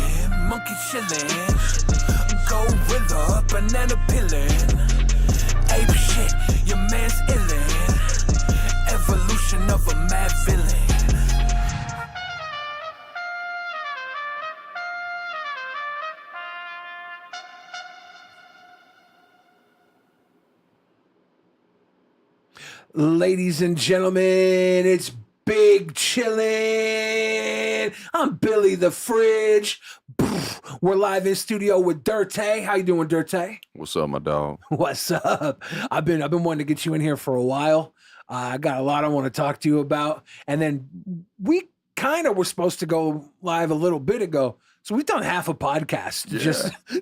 chillin', monkey chillin', gorilla, banana pillin', ape shit, your man's illin', evolution of a mad villain. Ladies and gentlemen, it's Big Chillin'. I'm Billy the Fridge. We're live in studio with Dirtay. How you doing, Dirtay? What's up, my dog? What's up? I've been wanting to get you in here for a while. I got a lot I want to talk to you about. And then we kind of were supposed to go live a little bit ago. So we've done half a podcast,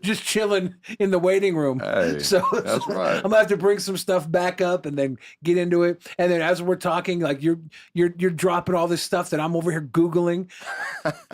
just chilling in the waiting room. Hey, so that's right. I'm gonna have to bring some stuff back up and then get into it. And then as we're talking, like you're dropping all this stuff that I'm over here Googling.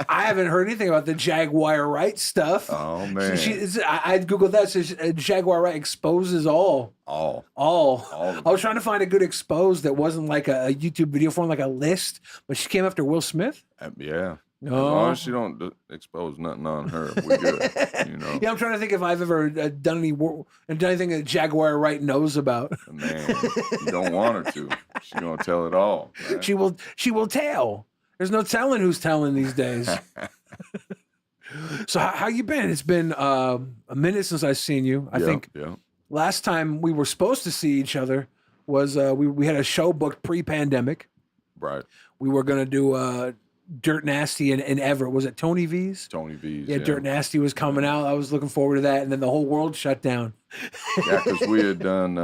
I haven't heard anything about the Jaguar Wright stuff. Oh man, I Googled that. Says Jaguar Wright exposes all. I was trying to find a good expose that wasn't like a YouTube video form, like a list, but she came after Will Smith. Yeah. As long as she don't expose nothing on her, we good. You know. Yeah, I'm trying to think if I've ever done anything that Jaguar Wright knows about. Man, you don't want her to. She's gonna tell it all. Right? She will tell. There's no telling who's telling these days. So how you been? It's been a minute since I've seen you. I think last time we were supposed to see each other was we had a show booked pre-pandemic. Right. We were gonna do Dirt Nasty in Everett. Was it Tony V's? Tony V's. Yeah, Dirt Nasty was coming out. I was looking forward to that, and then the whole world shut down. Yeah, because we had done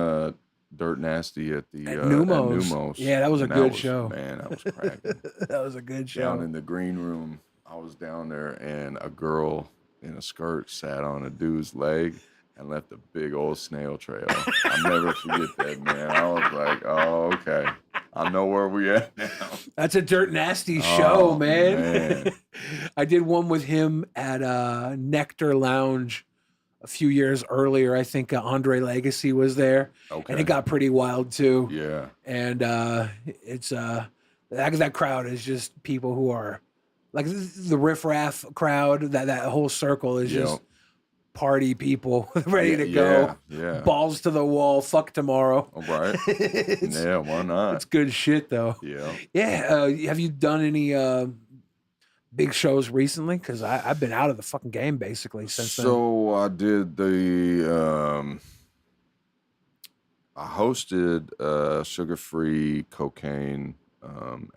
Dirt Nasty at Numos. Yeah, that was a good show. Man, that was cracking. That was a good show. Down in the green room, I was down there, and a girl in a skirt sat on a dude's leg and left a big old snail trail. I'll never forget that, man. I was like, oh, okay. I know where we at now. That's a Dirt Nasty show, man. I did one with him at Nectar Lounge a few years earlier. I think Andre Legacy was there. Okay. And it got pretty wild, too. Yeah. And it's that crowd is just people who are, like the riffraff crowd, that whole circle is just party people ready to go. Yeah. Balls to the wall. Fuck tomorrow. All right. Yeah, why not? It's good shit though. Yeah. Yeah. Have you done any big shows recently? Because I've been out of the fucking game basically since then. So I did I hosted sugar-free cocaine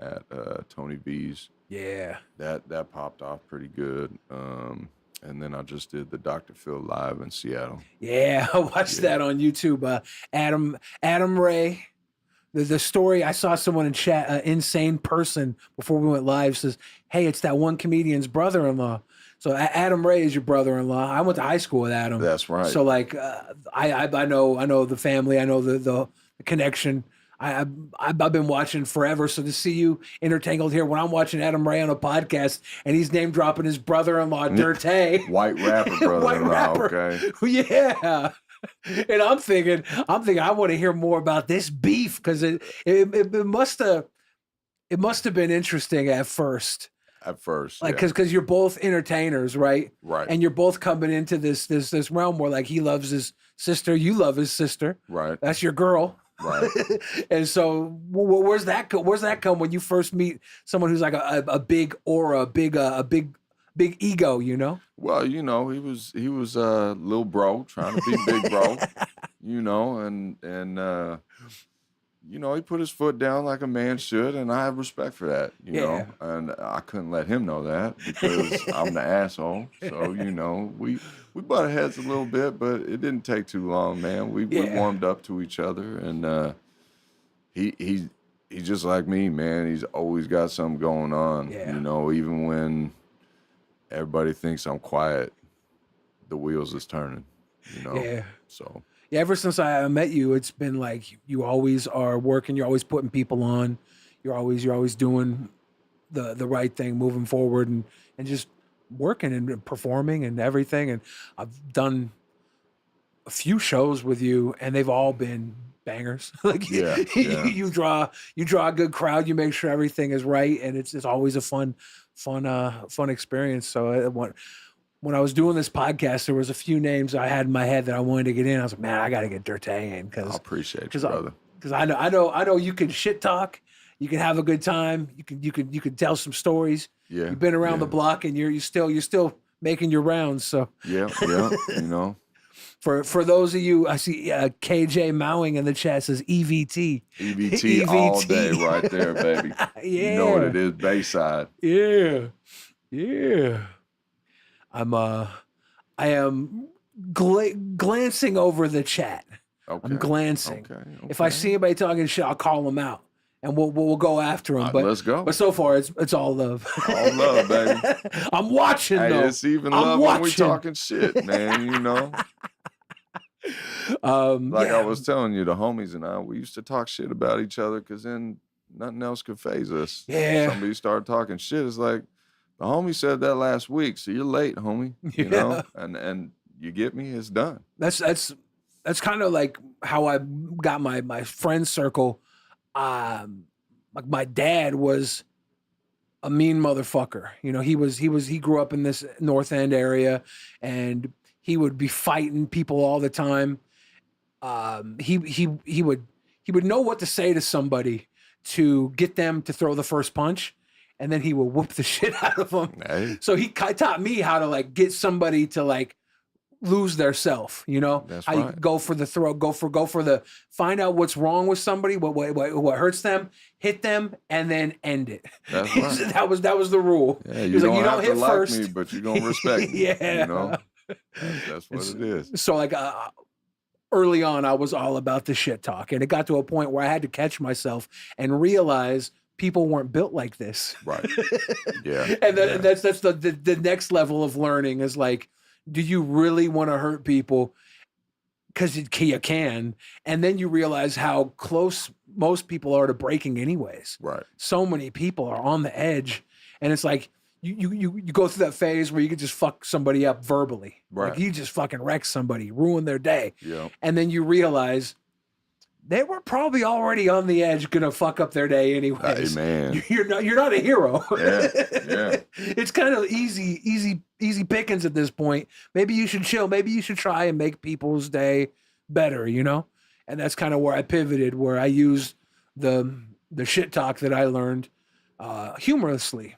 at Tony V's. Yeah. That popped off pretty good. And then I just did the Dr. Phil live in Seattle. Yeah, I watched that on YouTube. Adam Ray, the story, I saw someone in chat, insane person, before we went live, says, hey, it's that one comedian's brother-in-law. So Adam Ray is your brother-in-law. I went to high school with Adam. That's right. So like, I know the family. I know the connection. I've been watching forever, so to see you intertangled here when I'm watching Adam Ray on a podcast and he's name dropping his brother-in-law Dirtay, white rapper brother-in-law, okay, yeah. And I'm thinking, I want to hear more about this beef because it must have been interesting at first. Like because you're both entertainers, right? Right. And you're both coming into this realm where like he loves his sister, you love his sister, right? That's your girl. Right. And so where's that come when you first meet someone who's like a big aura, a big ego, you know? Well, you know, he was a little bro trying to be big bro, you know, and you know, he put his foot down like a man should, and I have respect for that, you know, and I couldn't let him know that because I'm the asshole. So, you know, we butted heads a little bit, but it didn't take too long, man. We warmed up to each other, and he's just like me, man. He's always got something going on, you know, even when everybody thinks I'm quiet, the wheels is turning, you know. Yeah. So. Yeah, ever since I met you, it's been like you always are working. You're always putting people on. You're always doing the right thing, moving forward, and just working and performing and everything. And I've done a few shows with you, and they've all been bangers. Like you draw a good crowd. You make sure everything is right, and it's always a fun experience. So when I was doing this podcast, there was a few names I had in my head that I wanted to get in. I was like, man, I got to get Dirtay in I appreciate you, brother. Because I know you can shit talk, you can have a good time, you can tell some stories. Yeah, you've been around the block, and you're still making your rounds. So yeah, you know. For those of you, I see KJ Mowing in the chat says EVT. EVT all day right there, baby. Yeah. You know what it is, Bayside. Yeah. Yeah. I am glancing over the chat. Okay. I'm glancing. Okay. If I see anybody talking shit, I'll call them out, and we'll go after them. But let's go. But so far, it's all love. All love, baby. I'm watching. Hey, though. it's even love when we talking shit, man. You know. I was telling you, the homies and I, we used to talk shit about each other because then nothing else could phase us. Yeah. Somebody started talking shit. It's like, the homie said that last week, so you're late, homie. You know, and you get me. It's done. That's kind of like how I got my friend circle. Like my dad was a mean motherfucker. You know, he grew up in this North End area, and he would be fighting people all the time. He would know what to say to somebody to get them to throw the first punch, and then he would whoop the shit out of them. Hey. So he taught me how to like get somebody to like lose their self, you know. That's how right. You go for the throw, go for the find out what's wrong with somebody, what hurts them, hit them, and then end it. That's right. that was the rule. Yeah, you don't have to like me, but you're gonna respect me. Yeah, you know, that's what it is. So like early on, I was all about the shit talk, and it got to a point where I had to catch myself and realize people weren't built like this. Right. Yeah. And that's the next level of learning is like, do you really want to hurt people? Because you can. And then you realize how close most people are to breaking anyways. Right. So many people are on the edge. And it's like, you go through that phase where you could just fuck somebody up verbally. Right. Like you just fucking wreck somebody, ruin their day. Yeah. And then you realize they were probably already on the edge, gonna fuck up their day anyways. Hey, man. You're not a hero. Yeah. It's kind of easy pickings at this point. Maybe you should chill. Maybe you should try and make people's day better, you know? And that's kind of where I pivoted, where I used the shit talk that I learned humorously.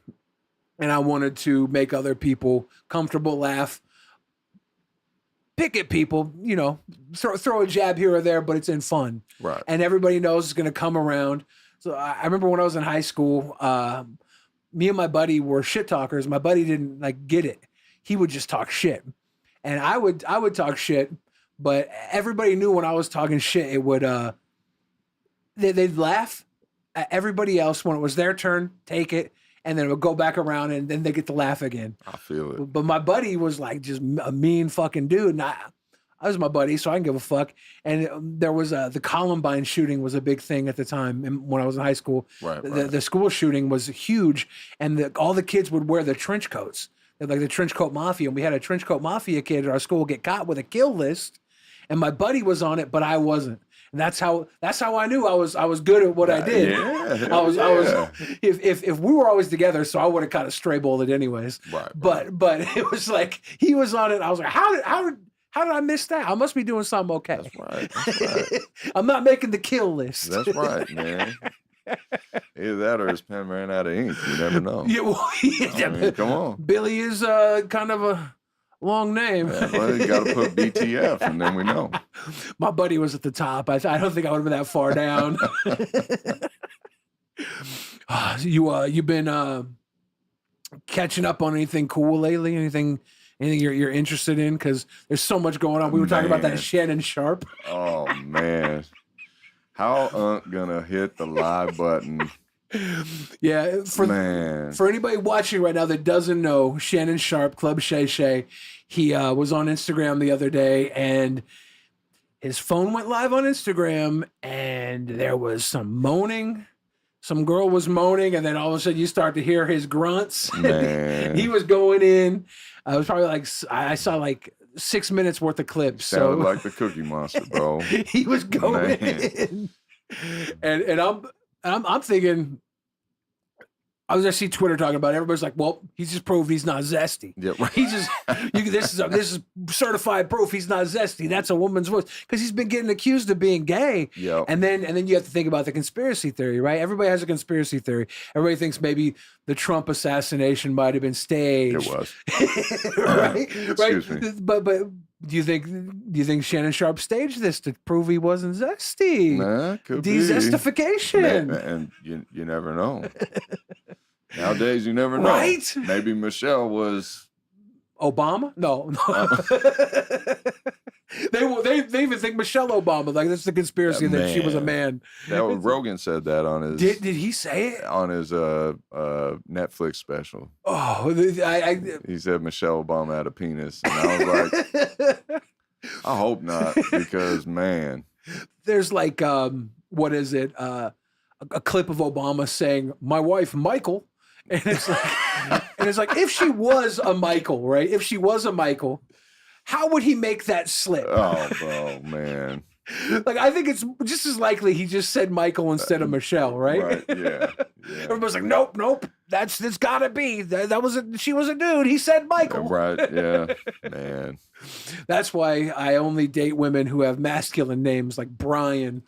And I wanted to make other people comfortable, laugh, pick at people, you know, throw a jab here or there, but it's in fun. Right. And everybody knows it's going to come around. So I remember when I was in high school, me and my buddy were shit talkers. My buddy didn't like get it. He would just talk shit. And I would talk shit, but everybody knew when I was talking shit, it would, they'd laugh at everybody else when it was their turn, take it, and then it would go back around and then they get to laugh again. I feel it. But my buddy was like just a mean fucking dude. And I was my buddy, so I didn't give a fuck. And there was the Columbine shooting was a big thing at the time when I was in high school. Right. The school shooting was huge, and all the kids would wear the trench coats. They're like the trench coat mafia. And we had a trench coat mafia kid at our school get caught with a kill list, and my buddy was on it, but I wasn't. And that's how I knew I was good at what I did. Yeah, I was if we were always together, so I would have kind of stray bowled it anyways. Right. But it was like he was on it. I was like, how did I miss that? I must be doing something okay. That's right. That's right. I'm not making the kill list. That's right, man. Either that or his pen ran out of ink. You never know. Yeah, well, I mean, come on. Billy is kind of a long name. Yeah, well, you got to put BTF, and then we know. My buddy was at the top. I don't think I would have been that far down. You've been catching up on anything cool lately? Anything you're interested in? Because there's so much going on. We were talking about that Shannon Sharp. Oh man, how gonna hit the live button? Yeah, for anybody watching right now that doesn't know, Shannon Sharp, Club Shay Shay, he was on Instagram the other day, and his phone went live on Instagram, and there was some moaning. Some girl was moaning, and then all of a sudden you start to hear his grunts. Man. He was going in. It was probably like, I saw like 6 minutes worth of clips. Sounded like the Cookie Monster, bro. He was going in. And I'm thinking, I was see Twitter talking about it. Everybody's like, well, he's just proved he's not zesty. Yeah, right. He just this is certified proof he's not zesty. That's a woman's voice because he's been getting accused of being gay. Yep. And then you have to think about the conspiracy theory, right? Everybody has a conspiracy theory. Everybody thinks maybe the Trump assassination might have been staged. It was. right? Excuse me. But do you think Shannon Sharp staged this to prove he wasn't zesty? Nah, could be. Dezestification. And you never know. Nowadays, you never know. Right? Maybe Michelle was Obama? No. They even think Michelle Obama. Like, that's the conspiracy that she was a man. That was, Rogan said that on his. Did he say it on his Netflix special? Oh, he said Michelle Obama had a penis, and I was like, I hope not, because man, there's like what is it? A clip of Obama saying, "My wife Michael," and it's like if she was a Michael, right? If she was a Michael, how would he make that slip? Oh man. Like, I think it's just as likely he just said Michael instead of Michelle, right? Right. Yeah. Everybody's like, nope. That's gotta be. She was a dude. He said Michael. Right. Yeah. Man. That's why I only date women who have masculine names like Brian.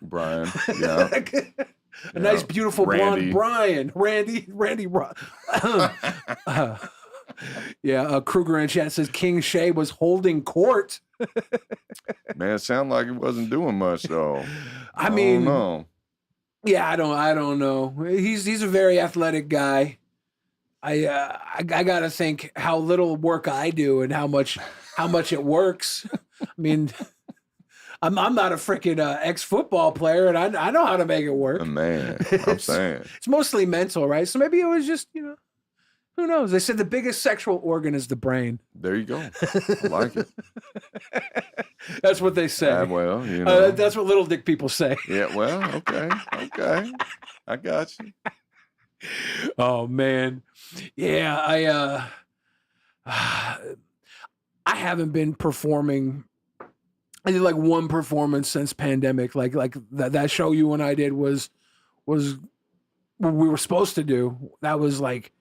Yeah. A nice, beautiful Randy. blonde Brian. Randy. Kruger in chat says King Shay was holding court. Man, it sounded like he wasn't doing much though. I mean, don't know. Yeah, I don't know. He's a very athletic guy. I gotta think how little work I do and how much it works. I mean, I'm not a freaking ex-football player, and I know how to make it work. Man, I'm saying it's mostly mental, right? So maybe it was just, who knows? They said the biggest sexual organ is the brain. There you go. I like it. That's what they say. Well, that's what little dick people say. Yeah, well, okay. I got you. Oh man. Yeah, I haven't been performing. I did like one performance since pandemic. Like that show you and I did was what we were supposed to do. That was like,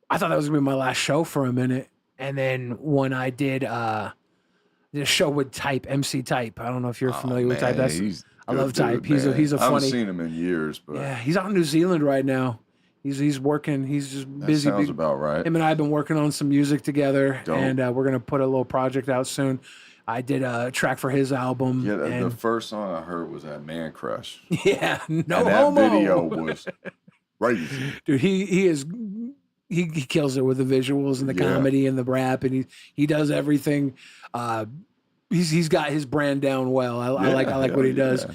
I thought that was gonna be my last show for a minute. And then when I did a show with Type, MC Type. I don't know if you're familiar with Type. I love Type. Dude, he's a funny. I haven't seen him in years, but yeah, he's out in New Zealand right now. He's working. He's just busy. That sounds about right. Him and I have been working on some music together, Dope. and we're gonna put a little project out soon. I did a track for his album. Yeah, and the first song I heard was that Man Crush. Yeah, no and that homo. video was crazy. Dude, he kills it with the visuals and the comedy and the rap, and he does everything. He's got his brand down well. I like what he does.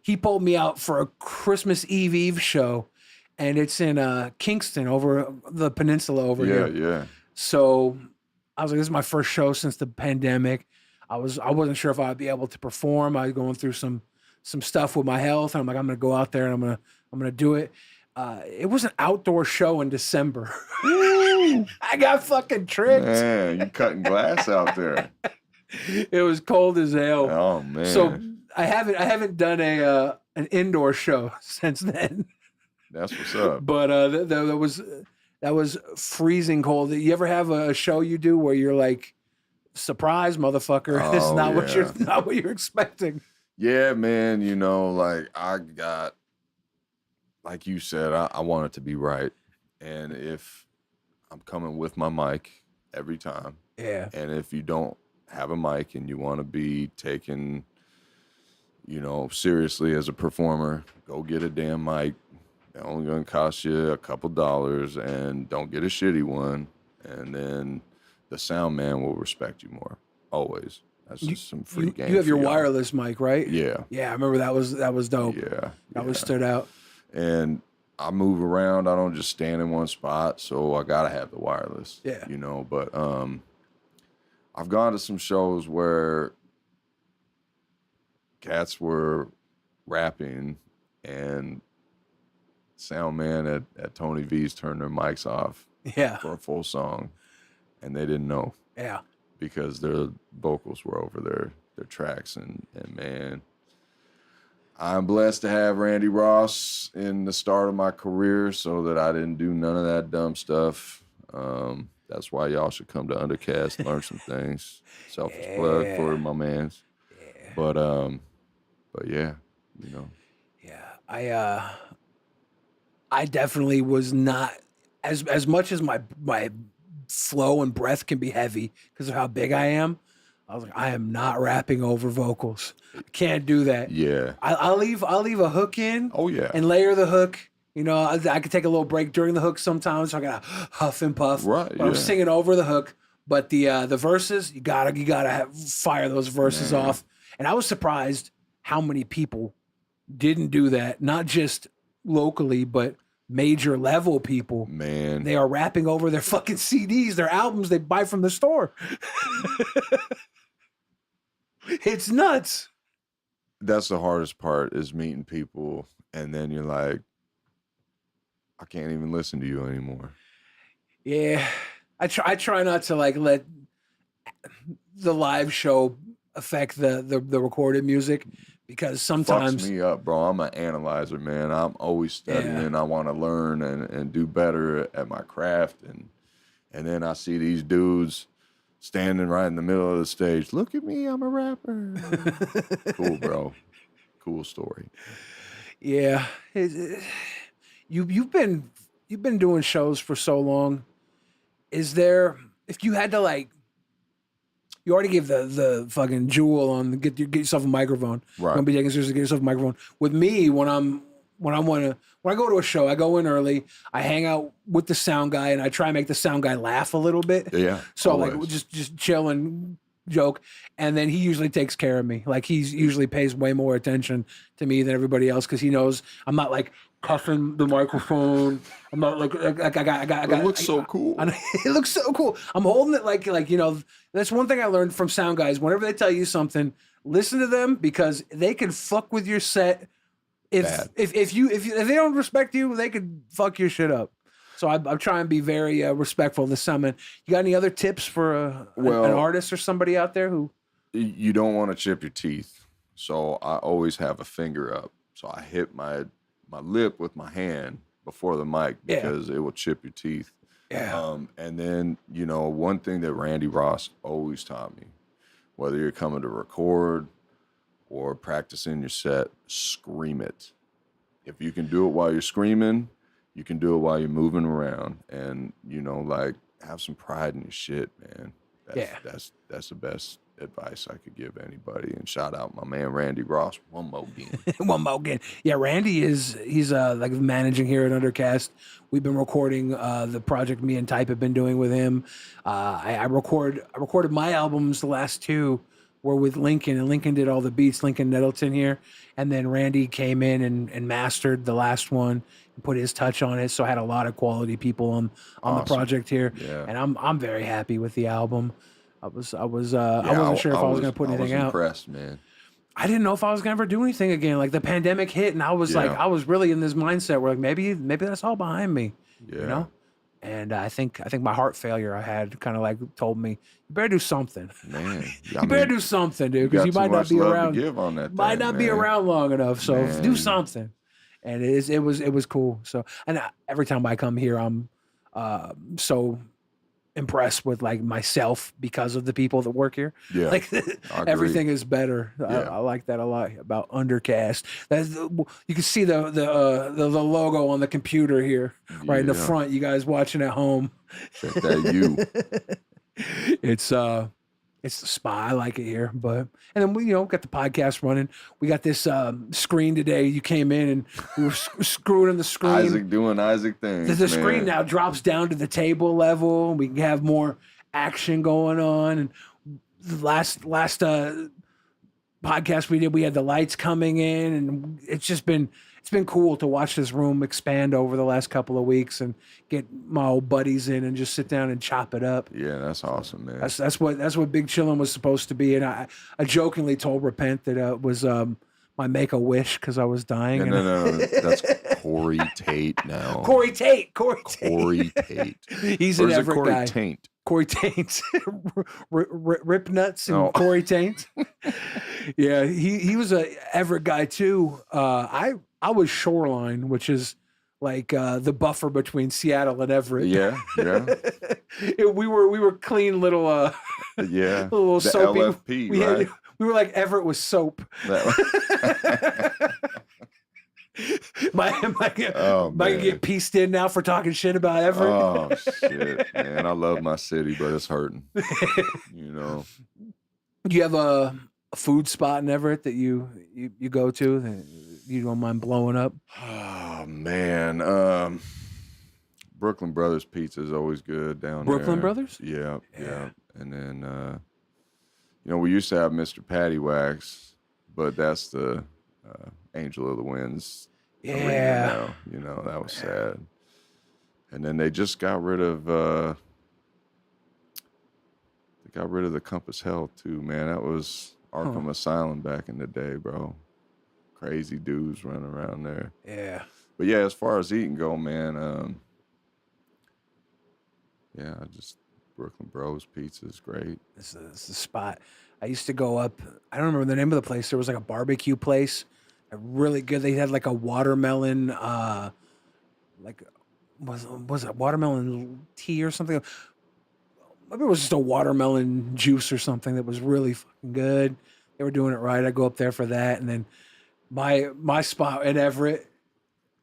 He pulled me out for a Christmas Eve show, and it's in Kingston, over the peninsula over here. Yeah. So I was like, this is my first show since the pandemic. I wasn't sure if I'd be able to perform. I was going through some stuff with my health, and I'm like, I'm gonna go out there and I'm gonna do it. It was an outdoor show in December. I got fucking tricked. Man, you cutting glass out there. It was cold as hell. Oh man. So I haven't done an indoor show since then. That's what's up. But that was freezing cold. You ever have a show you do where you're like, surprise, motherfucker, this is not what you're expecting. Yeah, man, like I got, like you said, I want it to be right. And if I'm coming with my mic every time. Yeah. And if you don't have a mic and you want to be taken, seriously as a performer, go get a damn mic. They're only going to cost you a couple dollars, and don't get a shitty one. And then the sound man will respect you more. Always. That's just some free game. You have your wireless mic, right? Yeah. Yeah, I remember that was dope. Yeah. That was stood out. And I move around. I don't just stand in one spot, so I gotta have the wireless. Yeah. But I've gone to some shows where cats were rapping and sound man at Tony V's turned their mics off for a full song, and they didn't know. Yeah. Because their vocals were over their tracks, and man, I'm blessed to have Randy Ross in the start of my career so that I didn't do none of that dumb stuff. That's why y'all should come to Undercast, learn some things. Selfish plug for my mans. Yeah. But yeah, you know. Yeah. I definitely was not as much as my flow and breath can be heavy because of how big I am. I was like, I am not rapping over vocals. I can't do that. Yeah. I'll leave a hook in. Oh yeah. And layer the hook. You know, I could take a little break during the hook sometimes. So I gotta huff and puff. Right. But I'm singing over the hook. But the verses, you gotta fire those verses off. And I was surprised how many people didn't do that. Not just locally, but major level people. Man. They are rapping over their fucking CDs, their albums they buy from the store. It's nuts. That's the hardest part is meeting people and then you're like, I can't even listen to you anymore. Yeah. I try not to like let the live show affect the recorded music because sometimes fucks me up, bro. I'm an analyzer, man. I'm always studying. I want to learn and do better at my craft and then I see these dudes standing right in the middle of the stage. Look at me, I'm a rapper. Cool, bro. Cool story. Yeah. You've been doing shows for so long. Is there, if you had to like, you already gave the fucking jewel on get yourself a microphone. Right. Don't be taking seriously. Get yourself a microphone. With me, when I go to a show, I go in early. I hang out with the sound guy, and I try and make the sound guy laugh a little bit. Yeah. So always. like just chill and joke, and then he usually takes care of me. Like he usually pays way more attention to me than everybody else because he knows I'm not like cuffing the microphone. I'm not like I got. It looks so cool. It looks so cool. I'm holding it like you know. That's one thing I learned from sound guys. Whenever they tell you something, listen to them because they can fuck with your set. If they don't respect you, they could fuck your shit up. So I'm trying to be very respectful of the summon. You got any other tips for an artist or somebody out there who? You don't want to chip your teeth. So I always have a finger up. So I hit my lip with my hand before the mic because it will chip your teeth. Yeah. And then, you know, one thing that Randy Ross always taught me, whether you're coming to record or practicing your set, scream it. If you can do it while you're screaming, you can do it while you're moving around. And, you know, like, have some pride in your shit, man. That's the best advice I could give anybody. And shout out my man Randy Ross one more again. One more again. Yeah, Randy he's like managing here at Undercast. We've been recording the project me and Type have been doing with him. I recorded my albums, the last two were with Lincoln, and Lincoln did all the beats, Lincoln Nettleton here. And then Randy came in and mastered the last one and put his touch on it. So I had a lot of quality people on the project here. Yeah. And I'm very happy with the album. I wasn't sure if I was going to put anything out. I was impressed, man. I didn't know if I was going to ever do anything again. Like the pandemic hit, and I was like, I was really in this mindset where like maybe that's all behind me, you know. And I think my heart failure I had kind of like told me you better do something, man. You better do something, dude, because you might not be around. To give on that might thing, not be around long enough. So do something. And it was cool. So every time I come here, I'm so impressed with like myself because of the people that work here. Yeah, like everything is better. I like that a lot about Undercast. You can see the logo on the computer here, right in the front. You guys watching at home. Check that It's the spot. I like it here, and then we got the podcast running. We got this screen today. You came in and we were screwing in the screen. Isaac doing Isaac things. The screen now drops down to the table level. We can have more action going on. And the last podcast we did, we had the lights coming in, and it's been cool to watch this room expand over the last couple of weeks and get my old buddies in and just sit down and chop it up. Yeah, that's awesome, man. That's what Big Chillin was supposed to be. And I jokingly told Repent that it was my my Make-A-Wish because I was dying. No. That's Corey Tate now. Corey Tate. Corey Tate. He's Or an is it Everett Corey guy. Taint? Corey Taint, Rip Nuts, and Oh. Corey Taint. Yeah, he was a Everett guy too. I was Shoreline, which is like the buffer between Seattle and Everett. Yeah. We were clean little Yeah. little The soapy. LFP, we right? we were like Everett with soap. Am I gonna get pieced in now for talking shit about Everett? Oh shit, man! I love my city, but it's hurting. You know. Do you have a food spot in Everett that you go to that you don't mind blowing up? Oh man, Brooklyn Brothers Pizza is always good down there. Brooklyn Brothers? Yeah. And then we used to have Mr. Patty Wax, but that's the Angel of the Winds. Yeah. Arena now. That was sad. And then they just got rid of the Compass Health too, man. That was Arkham Asylum back in the day, bro. Crazy dudes running around there. Yeah. But yeah, as far as eating go, man, just Brooklyn Bros Pizza is great. This is the spot. I used to go up. I don't remember the name of the place. There was like a barbecue place. Really good. They had like a watermelon, like was it watermelon tea or something? Maybe it was just a watermelon juice or something that was really fucking good. They were doing it right. I go up there for that, and then my spot in Everett.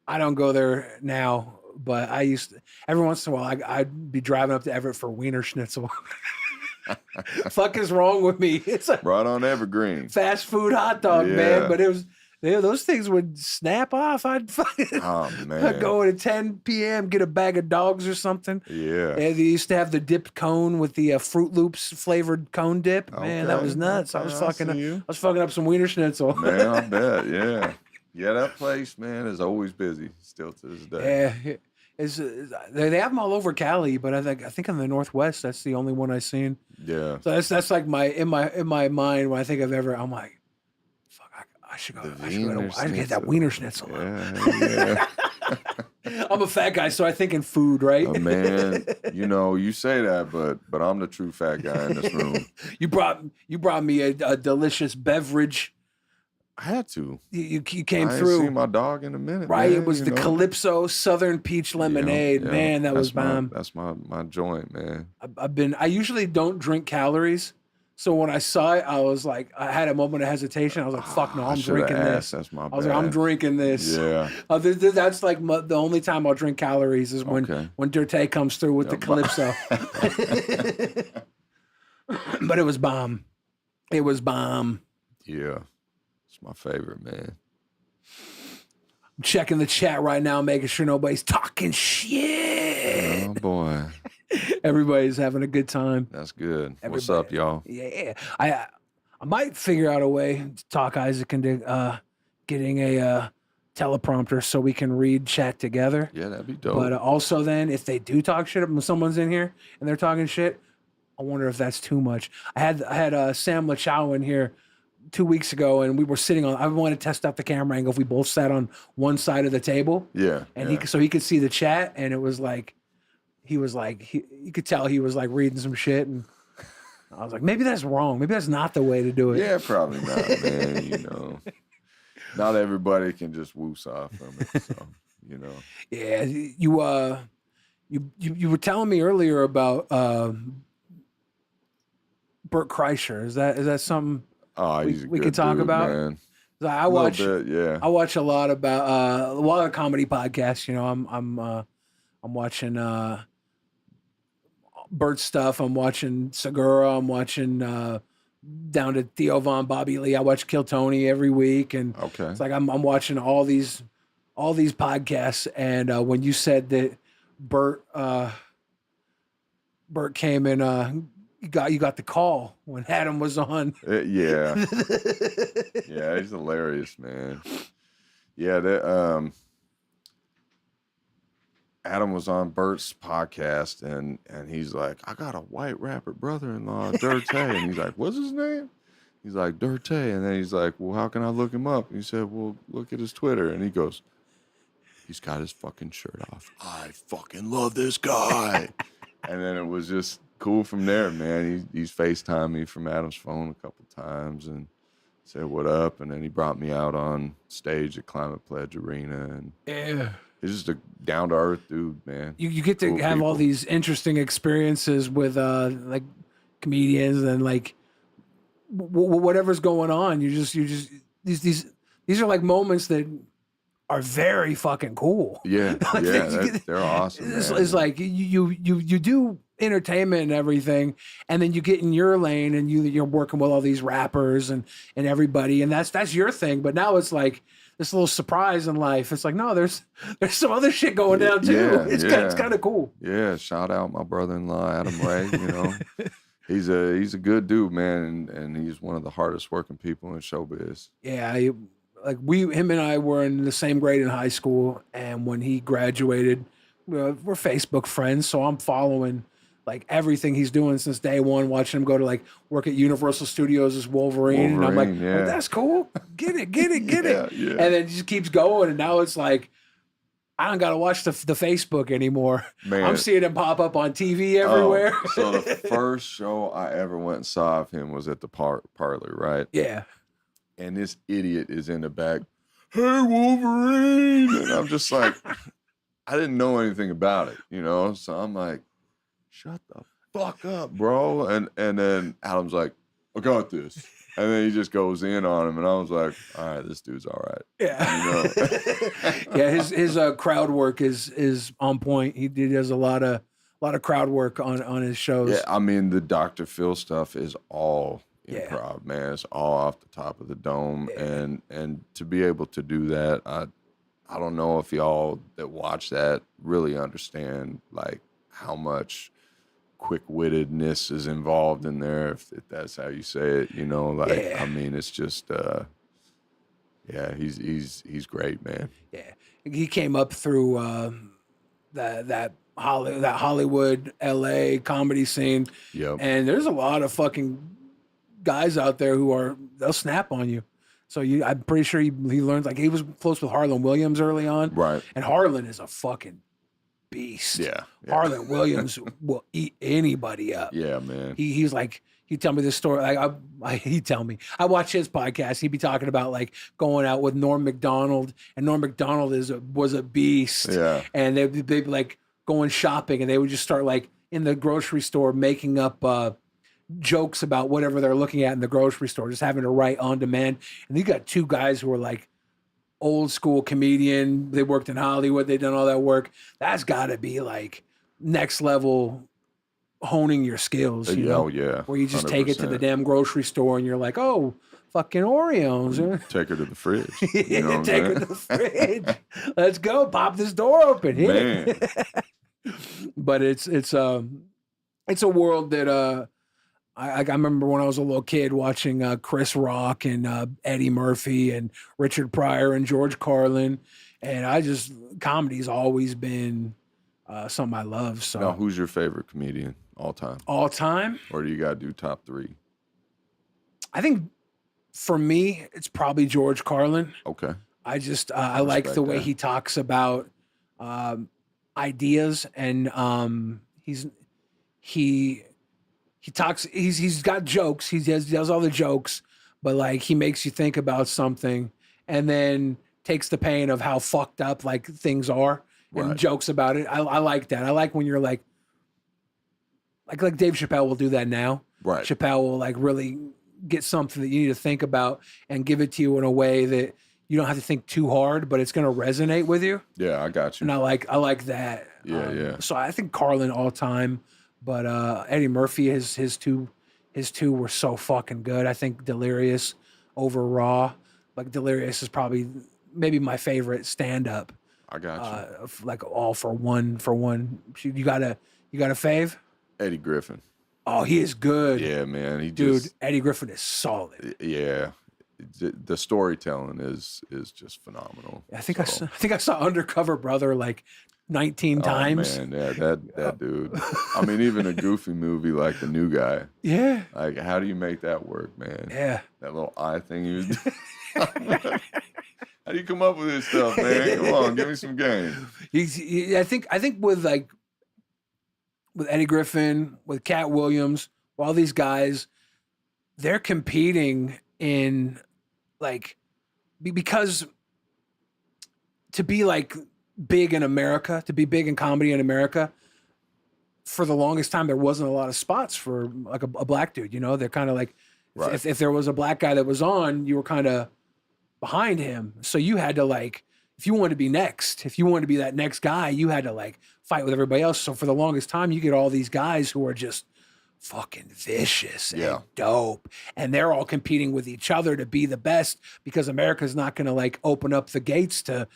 I don't go there now, but I used to, every once in a while I'd be driving up to Everett for Wiener Schnitzel. Fuck is wrong with me? It's a right on Evergreen fast food hot dog, man. But it was. Yeah, those things would snap off. I'd go at 10 p.m., get a bag of dogs or something. Yeah. And they used to have the dipped cone with the Fruit Loops flavored cone dip. Man, that was nuts. I was fucking up some Wiener Schnitzel. Man, I bet. Yeah. Yeah, that place, man, is always busy still to this day. Yeah. They have them all over Cali, but I think in the Northwest, that's the only one I've seen. Yeah. So that's like in my mind when I think of Everett, I'm like, I should get that Wiener Schnitzel. Yeah. I'm a fat guy, so I think in food, right? Oh, man, you say that, but I'm the true fat guy in this room. You brought me a delicious beverage. I had to. You came I through. I see my dog in a minute, right? Man, It was the Calypso Southern Peach Lemonade. Yeah. Man, that was bomb. That's my joint, man. I usually don't drink calories. So when I saw it, I was like, I had a moment of hesitation. I was like, fuck no, I'm drinking this. That's my bad. I was like, I'm drinking this. Yeah. That's like the only time I'll drink calories is when Dirtay comes through with the Calypso. But it was bomb. It was bomb. Yeah. It's my favorite, man. I'm checking the chat right now, making sure nobody's talking shit. Oh, boy. Everybody's having a good time. That's good. What's up, y'all? Yeah. I might figure out a way to talk Isaac into getting a teleprompter so we can read chat together. Yeah, that'd be dope. But also then, if they do talk shit, when someone's in here and they're talking shit, I wonder if that's too much. I had Sam Lachow in here 2 weeks ago, and we were sitting on. I wanted to test out the camera angle if we both sat on one side of the table. Yeah. And he could see the chat, and it was like. He was like, you could tell he was like reading some shit, and I was like, maybe that's wrong. Maybe that's not the way to do it. Yeah, probably not, man. Not everybody can just woos off from it, so Yeah, you were telling me earlier about Bert Kreischer. Is that something we could talk about? Man. I watch a lot about a lot of comedy podcasts. I'm watching Bert stuff. I'm watching Segura. I'm watching down to Theo Von, Bobby Lee. I watch Kill Tony every week, and it's like I'm watching all these podcasts. And when you said that Bert came and you got the call when Adam was on. Yeah, he's hilarious, man. Yeah, Adam was on Bert's podcast, and he's like, I got a white rapper brother-in-law, Dirtay. And he's like, what's his name? He's like, Dirtay. And then he's like, well, how can I look him up? And he said, well, look at his Twitter. And he goes, he's got his fucking shirt off. I fucking love this guy. And then it was just cool from there, man. He's FaceTimed me from Adam's phone a couple times and said, what up? And then he brought me out on stage at Climate Pledge Arena. And Yeah. he's just a down-to-earth dude, man. You get to Cool have all people. these interesting experiences with like comedians and like whatever's going on. You just these are like moments that are very fucking cool. Yeah, Like, yeah, they're awesome, It's, man. it's like you do entertainment and everything, and then you get in your lane and you're working with all these rappers and everybody, and that's your thing. But now it's like this little surprise in life. It's like, no, there's some other shit going down too. Yeah, It's yeah. kind of cool. Yeah, shout out my brother-in-law, Adam Ray, you know. He's a good dude, man, and he's one of the hardest working people in showbiz. Yeah, him and I were in the same grade in high school, and when he graduated, we're Facebook friends, so I'm following like everything he's doing since day one, watching him go to like work at Universal Studios as Wolverine, and I'm like, Wolverine, yeah. oh, that's cool. Get it. Yeah, yeah. And then it just keeps going, and now it's like I don't gotta watch the Facebook anymore. Man. I'm seeing him pop up on TV everywhere. Oh, so the first show I ever went and saw of him was at the parlor, right? Yeah. And this idiot is in the back, hey, Wolverine. And I'm just like, I didn't know anything about it, you know? So I'm like, shut the fuck up, bro. And then Adam's like, I got this. And then he just goes in on him. And I was like, all right, this dude's all right. Yeah. You know? Yeah, his crowd work is on point. He does a lot of crowd work on his shows. Yeah, I mean, the Dr. Phil stuff is all Yeah. improv, man. It's all off the top of the dome. Yeah. And to be able to do that, I don't know if y'all that watch that really understand like how much quick-wittedness is involved in there, if that's how you say it, you know, like Yeah. I mean, it's just yeah, he's great, man. Yeah, he came up through that Hollywood, LA comedy scene, Yep. and there's a lot of fucking guys out there they'll snap on you. So I'm pretty sure he learned, like he was close with Harlan Williams early on, Right. and Harlan is a fucking beast. Yeah. Harlan Williams will eat anybody up. Yeah, man. He's like, he'd tell me this story. Like he'd tell me. I watch his podcast. He'd be talking about like going out with Norm Macdonald, and Norm Macdonald was a beast. Yeah. And they'd be like going shopping, and they would just start like in the grocery store making up jokes about whatever they're looking at in the grocery store, just having to write on demand. And you got two guys who are like old school comedian. They worked in Hollywood. They done all that work. That's got to be like next level honing your skills, you know? Oh, yeah. Where you just take it to the 100%. damn grocery store and you're like, oh, fucking Oreos. Take her to the fridge. You know what I'm Take her saying? to the fridge. Let's go. Pop this door open. Hit it. Man. But it's a world that I remember when I was a little kid watching Chris Rock and Eddie Murphy and Richard Pryor and George Carlin, and comedy's always been something I love. So Now, who's your favorite comedian all time? all time, Or do you got to do top three? I think for me it's probably George Carlin. Okay. I like the respect way that. he talks about ideas, and he's got jokes. He does all the jokes, but like he makes you think about something, and then takes the pain of how fucked up like things are and Right. jokes about it. I like that. I like when you're like Dave Chappelle will do that now. Right. Chappelle will like really get something that you need to think about and give it to you in a way that you don't have to think too hard, but it's going to resonate with you. Yeah, I got you. And I like that. Yeah, yeah. So I think Carlin all time, but Eddie Murphy, his two were so fucking good. I think Delirious over Raw. Like Delirious is probably maybe my favorite stand up. I got you. Like all for one. You got a fave? Eddie Griffin. Oh, he is good. Yeah, man. He Dude, just, Eddie Griffin is solid. yeah. The storytelling is just phenomenal. I think I saw Undercover Brother like 19 Oh times. man, yeah, that dude. I mean, even a goofy movie like The New Guy. Yeah. Like, how do you make that work, man? Yeah. That little eye thing he was doing. How do you come up with this stuff, man? Come on, give me some game. I think with Eddie Griffin, with Cat Williams, all these guys, they're competing in like because to be like big in America, to be big in comedy in America, for the longest time there wasn't a lot of spots for like a black dude. You know, they're kind of like Right. if there was a black guy that was on, you were kind of behind him. So you had to like, if you wanted to be next, if you wanted to be that next guy, you had to like fight with everybody else. So for the longest time, you get all these guys who are just fucking vicious Yeah. and dope, and they're all competing with each other to be the best because America's not going to like open up the gates to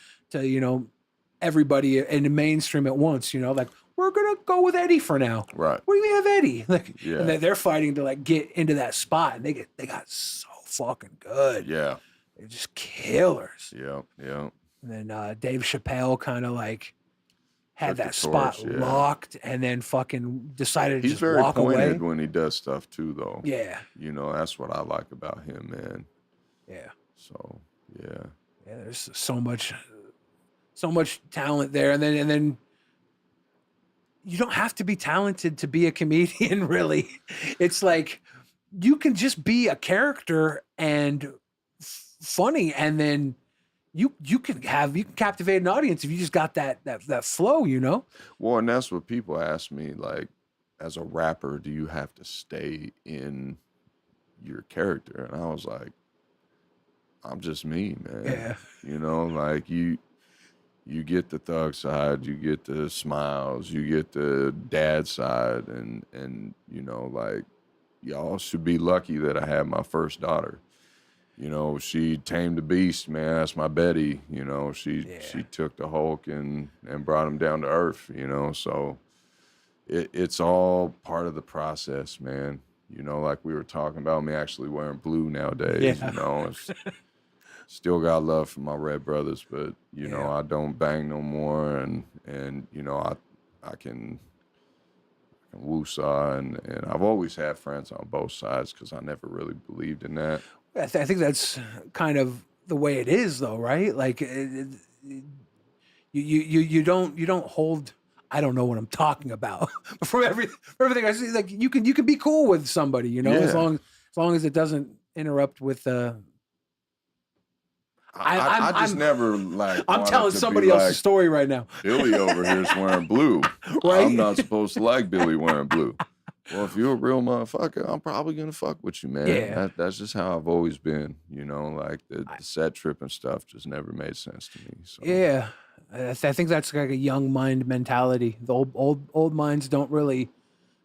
everybody in the mainstream at once. Like we're gonna go with Eddie for now. Right. We have Eddie. Like, Yeah. and they're fighting to like get into that spot, and they got so fucking good. Yeah. They're just killers. Yeah. Yeah. And then Dave Chappelle kind of like had Took the that spot torch, yeah. locked, and then fucking decided to He's just very walk away. pointed when he does stuff too, though. Yeah, That's what I like about him, man. yeah, So, yeah. yeah. There's so much talent there, and then you don't have to be talented to be a comedian. Really, it's like you can just be a character and funny, and then you can captivate an audience if you just got that flow. Well, and that's what people ask me, like, as a rapper, do you have to stay in your character? And I was like, I'm just me, man. Yeah. Like you get the thug side, you get the smiles, you get the dad side, and like, y'all should be lucky that I had my first daughter. She tamed the beast, man. That's my Betty. She took the Hulk and brought him down to earth. So it's all part of the process, man. Like we were talking about me actually wearing blue nowadays. Yeah. Still got love for my red brothers, but Yeah. I don't bang no more, and I can woosah, and I've always had friends on both sides because I never really believed in that. I think that's kind of the way it is, though, right? Like you don't hold. I don't know what I'm talking about. But from everything I see, like you can be cool with somebody, as Yeah. long as it doesn't interrupt with. I just never like. I'm wanted telling to somebody be else's like, story right now. Billy over here is wearing blue. Right? I'm not supposed to like Billy wearing blue. Well, if you're a real motherfucker, I'm probably gonna fuck with you, man. Yeah. That's just how I've always been. Like the set trip and stuff just never made sense to me. So. Yeah, I think that's like a young mind mentality. The old minds don't really,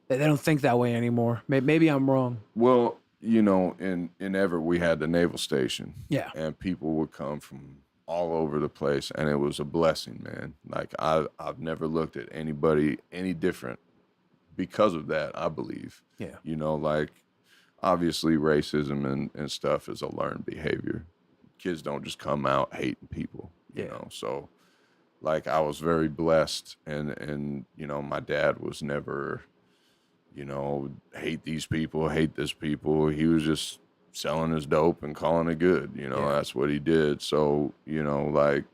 they don't think that way anymore. Maybe I'm wrong. Well, in Everett we had the naval station. Yeah. And people would come from all over the place, and it was a blessing, man. Like I've never looked at anybody any different because of that, I believe. Yeah. Like obviously racism and stuff is a learned behavior. Kids don't just come out hating people, you know. So like I was very blessed, and my dad was never, hate these people, hate this people. He was just selling his dope and calling it good. That's what he did. So, like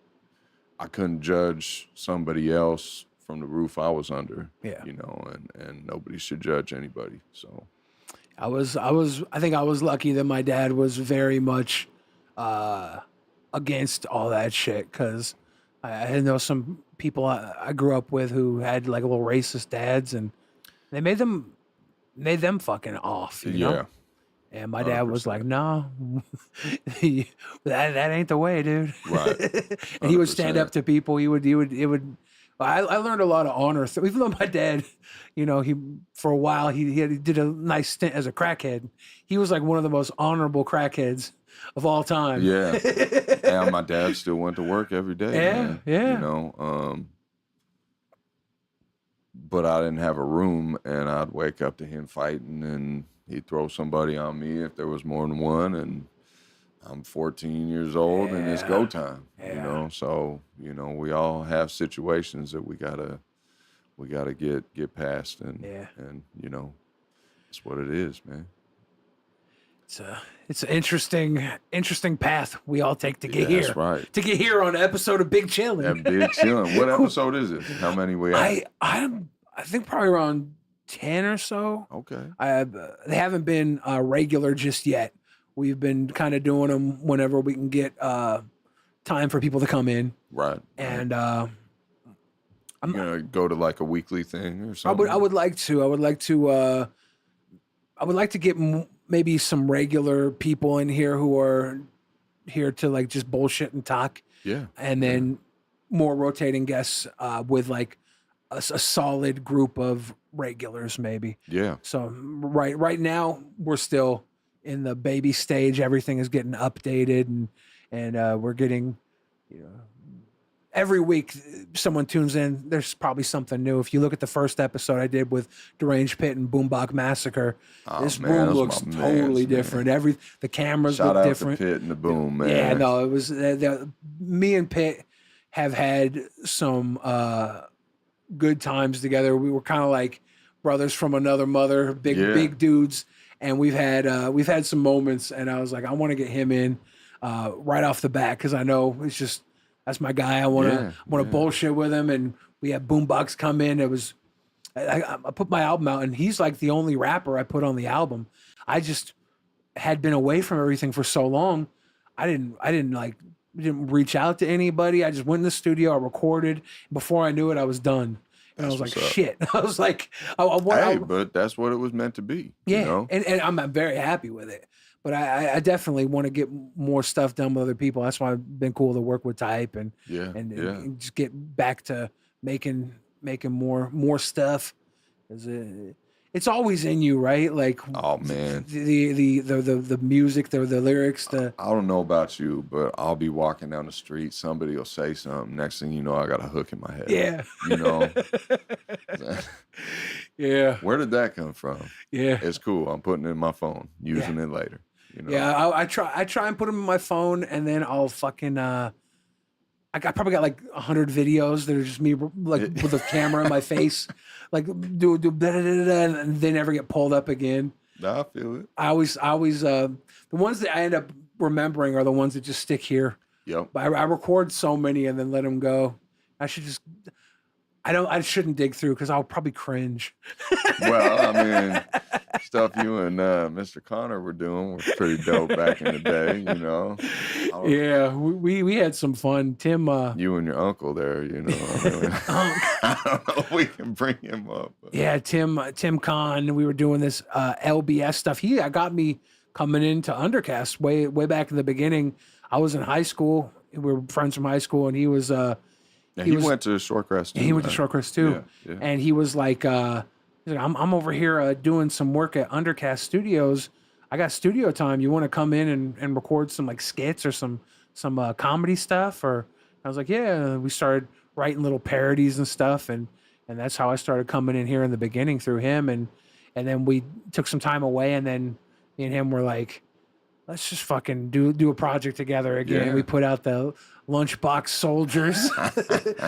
I couldn't judge somebody else from the roof I was under. Yeah. And nobody should judge anybody. So I think I was lucky that my dad was very much against all that shit, because I know some people I grew up with who had like little racist dads, and they made them fucking off, you know? And my dad was like, "No, that ain't the way, dude." Right. And he would stand up to people. He would. I learned a lot of honor. So even though my dad, he for a while he did a nice stint as a crackhead. He was like one of the most honorable crackheads of all time. Yeah. And my dad still went to work every day. Yeah, Man, yeah. But I didn't have a room, and I'd wake up to him fighting, and he'd throw somebody on me if there was more than one, and I'm 14 years old and it's go time, Yeah. So, we all have situations that we gotta get past Yeah. and it's what it is, man. It's an interesting path we all take to get Yeah, that's here. right. To get here on an episode of Big Chillin'. That big chilling. What episode is it? How many we at? I think probably around 10 or so. Okay. They haven't been regular just yet. We've been kind of doing them whenever we can get time for people to come in. Right. And I'm gonna go to like a weekly thing or something. I would like to get maybe some regular people in here who are here to like just bullshit and talk. Yeah. And then more rotating guests with like a solid group of regulars maybe. Yeah. So right now we're still in the baby stage. Everything is getting updated and we're getting, every week someone tunes in, there's probably something new. If you look at the first episode I did with Deranged Pit and Boombox Massacre, this room looks totally different. The cameras look different. Shout out to Pit and the Boom, man. Yeah, no, it was me and Pit have had some good times together. We were kind of like brothers from another mother, big dudes, and we've had some moments. And I was like, I want to get him in right off the bat because I know it's just that's my guy. I want to bullshit with him. And we had Boombox come in. It was I put my album out, and he's like the only rapper I put on the album. I just had been away from everything for so long. I didn't reach out to anybody. I just went in the studio. I recorded. Before I knew it, I was done. And I was like, shit. I was like, but that's what it was meant to be. Yeah. And I'm very happy with it. But I definitely want to get more stuff done with other people. That's why it's been cool to work with Type and just get back to making more stuff. It's always in you, right? Like, oh man, the music, the lyrics. I don't know about you, but I'll be walking down the street, somebody will say something. Next thing you know, I got a hook in my head. Yeah, yeah. Where did that come from? Yeah, it's cool. I'm putting it in my phone, using it later. Yeah, I try and put them in my phone, and then I'll fucking I probably got like 100 videos that are just me like with a camera in my face, like do and they never get pulled up again. Nah, I feel it. I always the ones that I end up remembering are the ones that just stick here. Yep. But I record so many and then let them go. I shouldn't dig through because I'll probably cringe. Well, I mean, stuff you and Mr. Connor were doing was pretty dope back in the day, Yeah, we had some fun. Tim, you and your uncle there, I don't know if we can bring him up. But. Yeah, Tim Kahn. We were doing this LBS stuff. He got me coming into Undercast way back in the beginning. I was in high school. We were friends from high school, and he was. He went to Shorecrest too. He went to Shorecrest too, and he was like, "I'm over here doing some work at Undercast Studios. I got studio time. You want to come in and record some like skits or some comedy stuff?" Or I was like, "Yeah." We started writing little parodies and stuff, and that's how I started coming in here in the beginning through him, and then we took some time away, and then me and him were like, let's just fucking do a project together again. Yeah. We put out the Lunchbox Soldiers,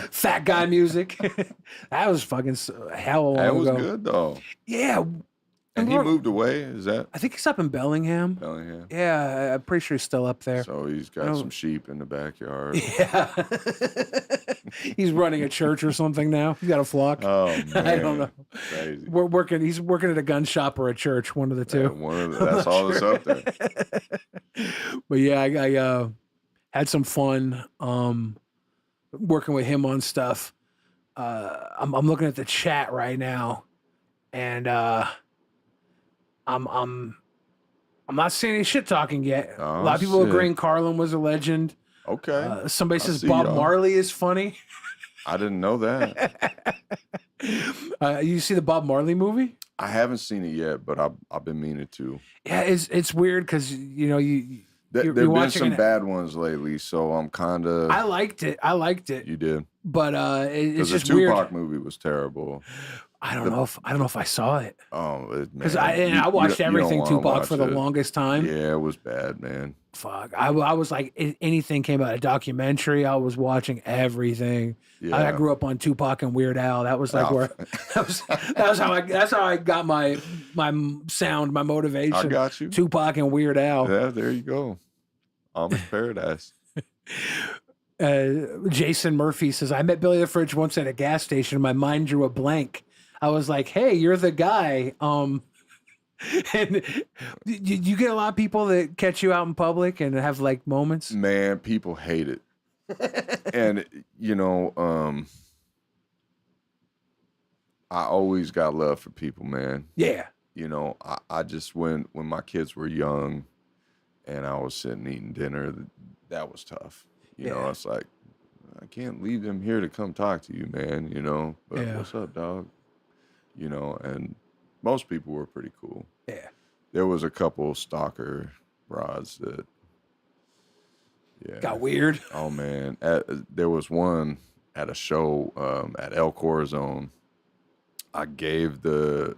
fat guy music. That was fucking hell long ago. That was good though. Yeah. And he moved away, is that? I think he's up in Bellingham. Yeah, I'm pretty sure he's still up there. So he's got some sheep in the backyard. Yeah. He's running a church or something now. He's got a flock. Oh, man. I don't know. Crazy. He's working at a gun shop or a church, one of the two. That's all that's up there. But yeah, I had some fun working with him on stuff. I'm looking at the chat right now, and I'm not seeing any shit talking yet. Oh, a lot of people agreeing Carlin was a legend. Okay. Somebody says Bob Marley is funny. I didn't know that. You see the Bob Marley movie? I haven't seen it yet, but I've been meaning to. Yeah, it's weird because there've been some bad ones lately, so I'm kind of. I liked it. You did, but it's just the Tupac weird. movie was terrible. I don't know if I saw it because Man, I watched you don't everything want to Tupac for watch the it. longest time. Yeah, it was bad, man. Fuck, I was like anything came out, a documentary, I was watching everything. I Yeah. grew up on Tupac and Weird Al. That was like Oh, where that's how I got my sound, my I motivation. got you. Tupac and Weird Al. Yeah, there you go. Amish paradise. Jason Murphy says, I met Billy the Fridge once at a gas station. My mind drew a blank. I was like, hey, you're the guy. And you get a lot of people that catch you out in public and have like moments. Man, people hate it. And I always got love for people, man. Yeah. I just when my kids were young and I was sitting eating dinner, that was tough. Yeah. It's like I can't leave them here to come talk to you, man, But Yeah. what's up, dog? And most people were pretty cool. Yeah. There was a couple stalker broads that Got weird. Oh man, there was one at a show at El Corazon. I gave the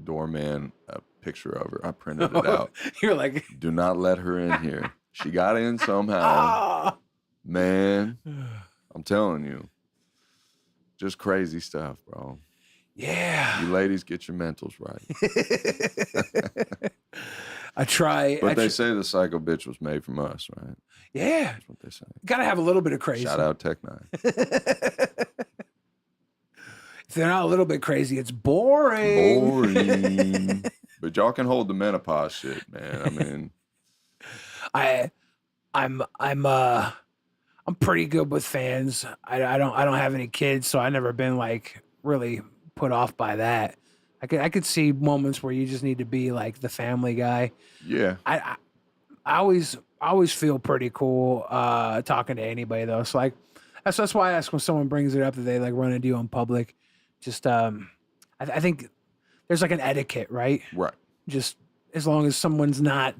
doorman a picture of her. I printed it out. You're like, do not let her in here. She got in somehow. ah. Man, I'm telling you, just crazy stuff, bro. Yeah. You ladies, get your mentals right. I try. But they say the psycho bitch was made from us, right? Yeah. That's what they say. Gotta have a little bit of crazy. Shout out Tech Nine. If they're not a little bit crazy, it's boring. Boring. But y'all can hold the menopause shit, man. I mean, I'm pretty good with fans. I don't have any kids, so I never been like really put off by that. I could see moments where you just need to be like the family guy. yeah. I always feel pretty cool talking to anybody though. So like that's why I ask when someone brings it up that they like run into you in public. Just I think there's like an etiquette, right? Right. Just as long as someone's not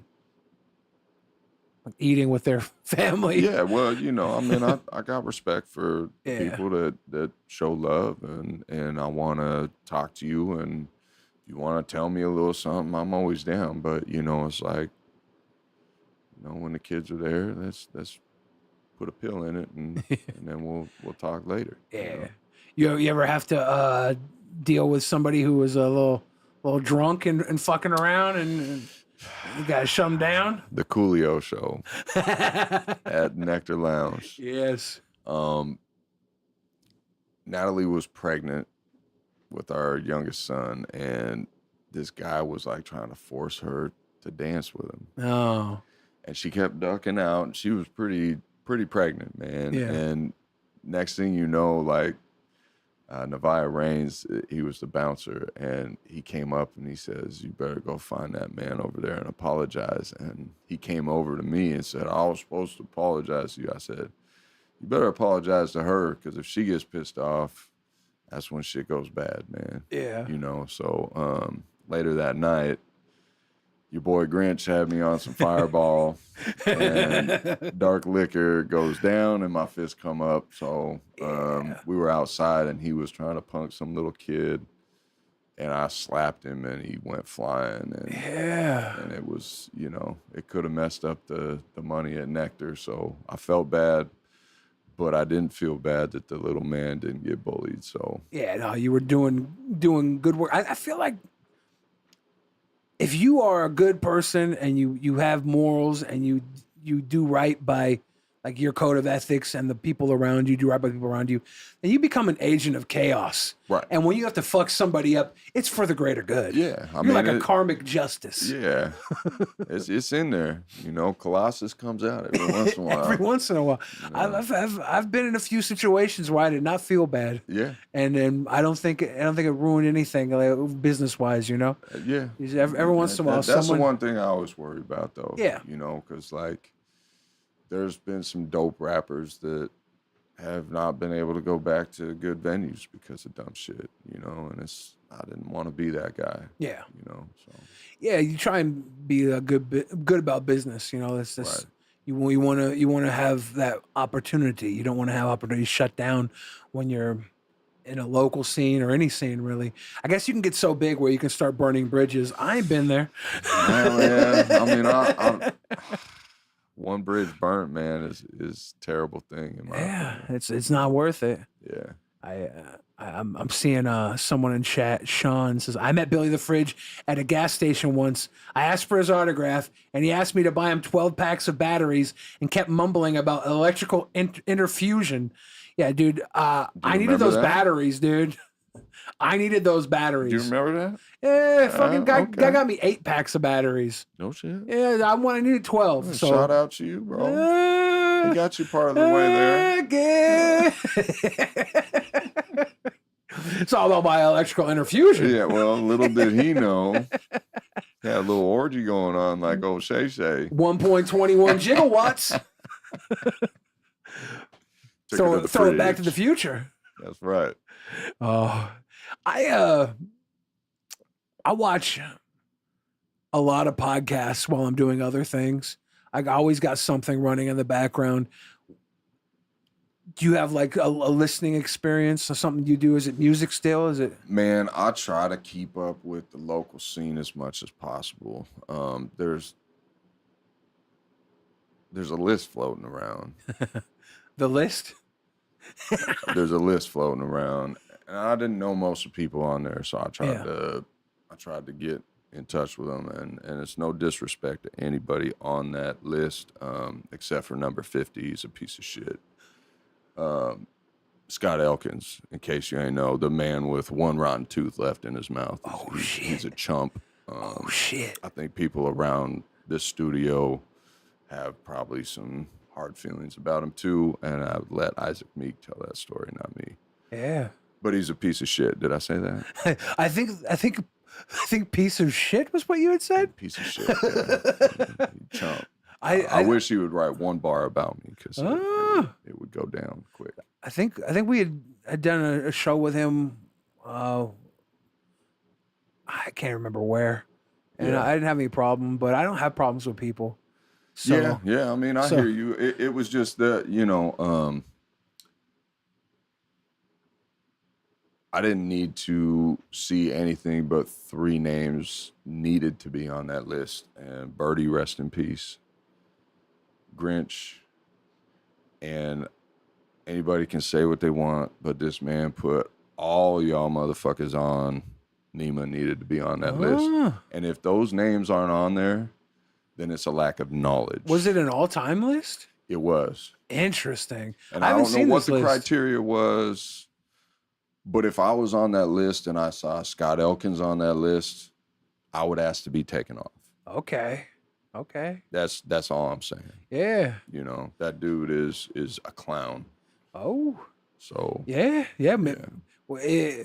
like, eating with their family. Yeah, well, I mean, I got respect for Yeah. people that show love, and I want to talk to you, and if you want to tell me a little something, I'm always down. But it's like, when the kids are there, let's put a pill in it, and then we'll talk later. Yeah. You ever have to deal with somebody who was a little drunk and fucking around and you gotta shut them down? The Coolio show at Nectar Lounge. Yes. Natalie was pregnant with our youngest son, and this guy was like trying to force her to dance with him. Oh. And she kept ducking out, and she was pretty pregnant, man. Yeah. And next thing you know, like Nevaeh Reigns, he was the bouncer, and he came up and he says, "You better go find that man over there and apologize." And he came over to me and said, "I was supposed to apologize to you." I said, "You better apologize to her, because if she gets pissed off, that's when shit goes bad, man." Yeah. So later that night, your boy Grinch had me on some Fireball, and dark liquor goes down, and my fists come up. So we were outside, and he was trying to punk some little kid, and I slapped him, and he went flying. And, and it was, it could have messed up the money at Nectar. So I felt bad, but I didn't feel bad that the little man didn't get bullied. So yeah, no, you were doing good work. I feel like if you are a good person and you have morals and you do right by like your code of ethics and the people around you, do right by people around you, then you become an agent of chaos. Right. And when you have to fuck somebody up, it's for the greater good. Yeah. You're like a karmic justice. Yeah. it's in there. Colossus comes out every once in a while. Every once in a while. I've been in a few situations where I did not feel bad. Yeah. And then I don't think it ruined anything like, business wise, Yeah. Every once in a while, that's the one thing I always worry about, though. Yeah. Because like there's been some dope rappers that have not been able to go back to good venues because of dumb shit, and I didn't want to be that guy. Yeah. So yeah, you try and be a good about business. That's right. You want to have that opportunity. You don't want to have opportunities shut down when you're in a local scene or any scene really. I guess you can get so big where you can start burning bridges. I ain't been there. Man, I mean, one bridge burnt, man, is a terrible thing in my opinion. It's not worth it. Yeah. I'm seeing someone in chat. Sean says, I met Billy the Fridge at a gas station once. I asked for his autograph, and he asked me to buy him 12 packs of batteries and kept mumbling about electrical interfusion. Yeah, dude. I needed those batteries, dude. I needed those batteries. Do you remember that? Yeah, fucking guy okay. got me 8 packs of batteries. No shit. Yeah, I needed 12. So shout out to you, bro. He got you part of the way there. It's all about my electrical interfusion. Yeah, well, little did he know. Had a little orgy going on like old Shay Shay. 1.21 gigawatts. Throw it back to the future. That's right. Oh, I watch a lot of podcasts while I'm doing other things. I always got something running in the background. Do you have like a listening experience or something you do? Is it music still? Is it? Man, I try to keep up with the local scene as much as possible. There's a list floating around. The list? There's a list floating around, and I didn't know most of the people on there, so I tried to get in touch with them, and it's no disrespect to anybody on that list, except for number 50. He's a piece of shit. Scott Elkins, in case you ain't know, the man with one rotten tooth left in his mouth. Shit. He's a chump. Shit. I think people around this studio have probably some hard feelings about him too, and I would let Isaac Meek tell that story, not me. Yeah. But he's a piece of shit. Did I say that? I think piece of shit was what you had said. Piece of shit. Yeah. Chump. I wish he would write one bar about me because it would go down quick. I think we had done a show with him. I can't remember where, and I didn't have any problem. But I don't have problems with people. So, yeah. I mean, I hear you. It was just that I didn't need to see anything but 3 names needed to be on that list, and Birdie, rest in peace. Grinch, and anybody can say what they want, but this man put all y'all motherfuckers on. Nima needed to be on that list. And if those names aren't on there, then it's a lack of knowledge. Was it an all-time list? It was. Interesting. And I don't know what the criteria was, but if I was on that list and I saw Scott Elkins on that list, I would ask to be taken off. Okay. That's all I'm saying. Yeah. That dude is a clown. Oh. So. Yeah. Well,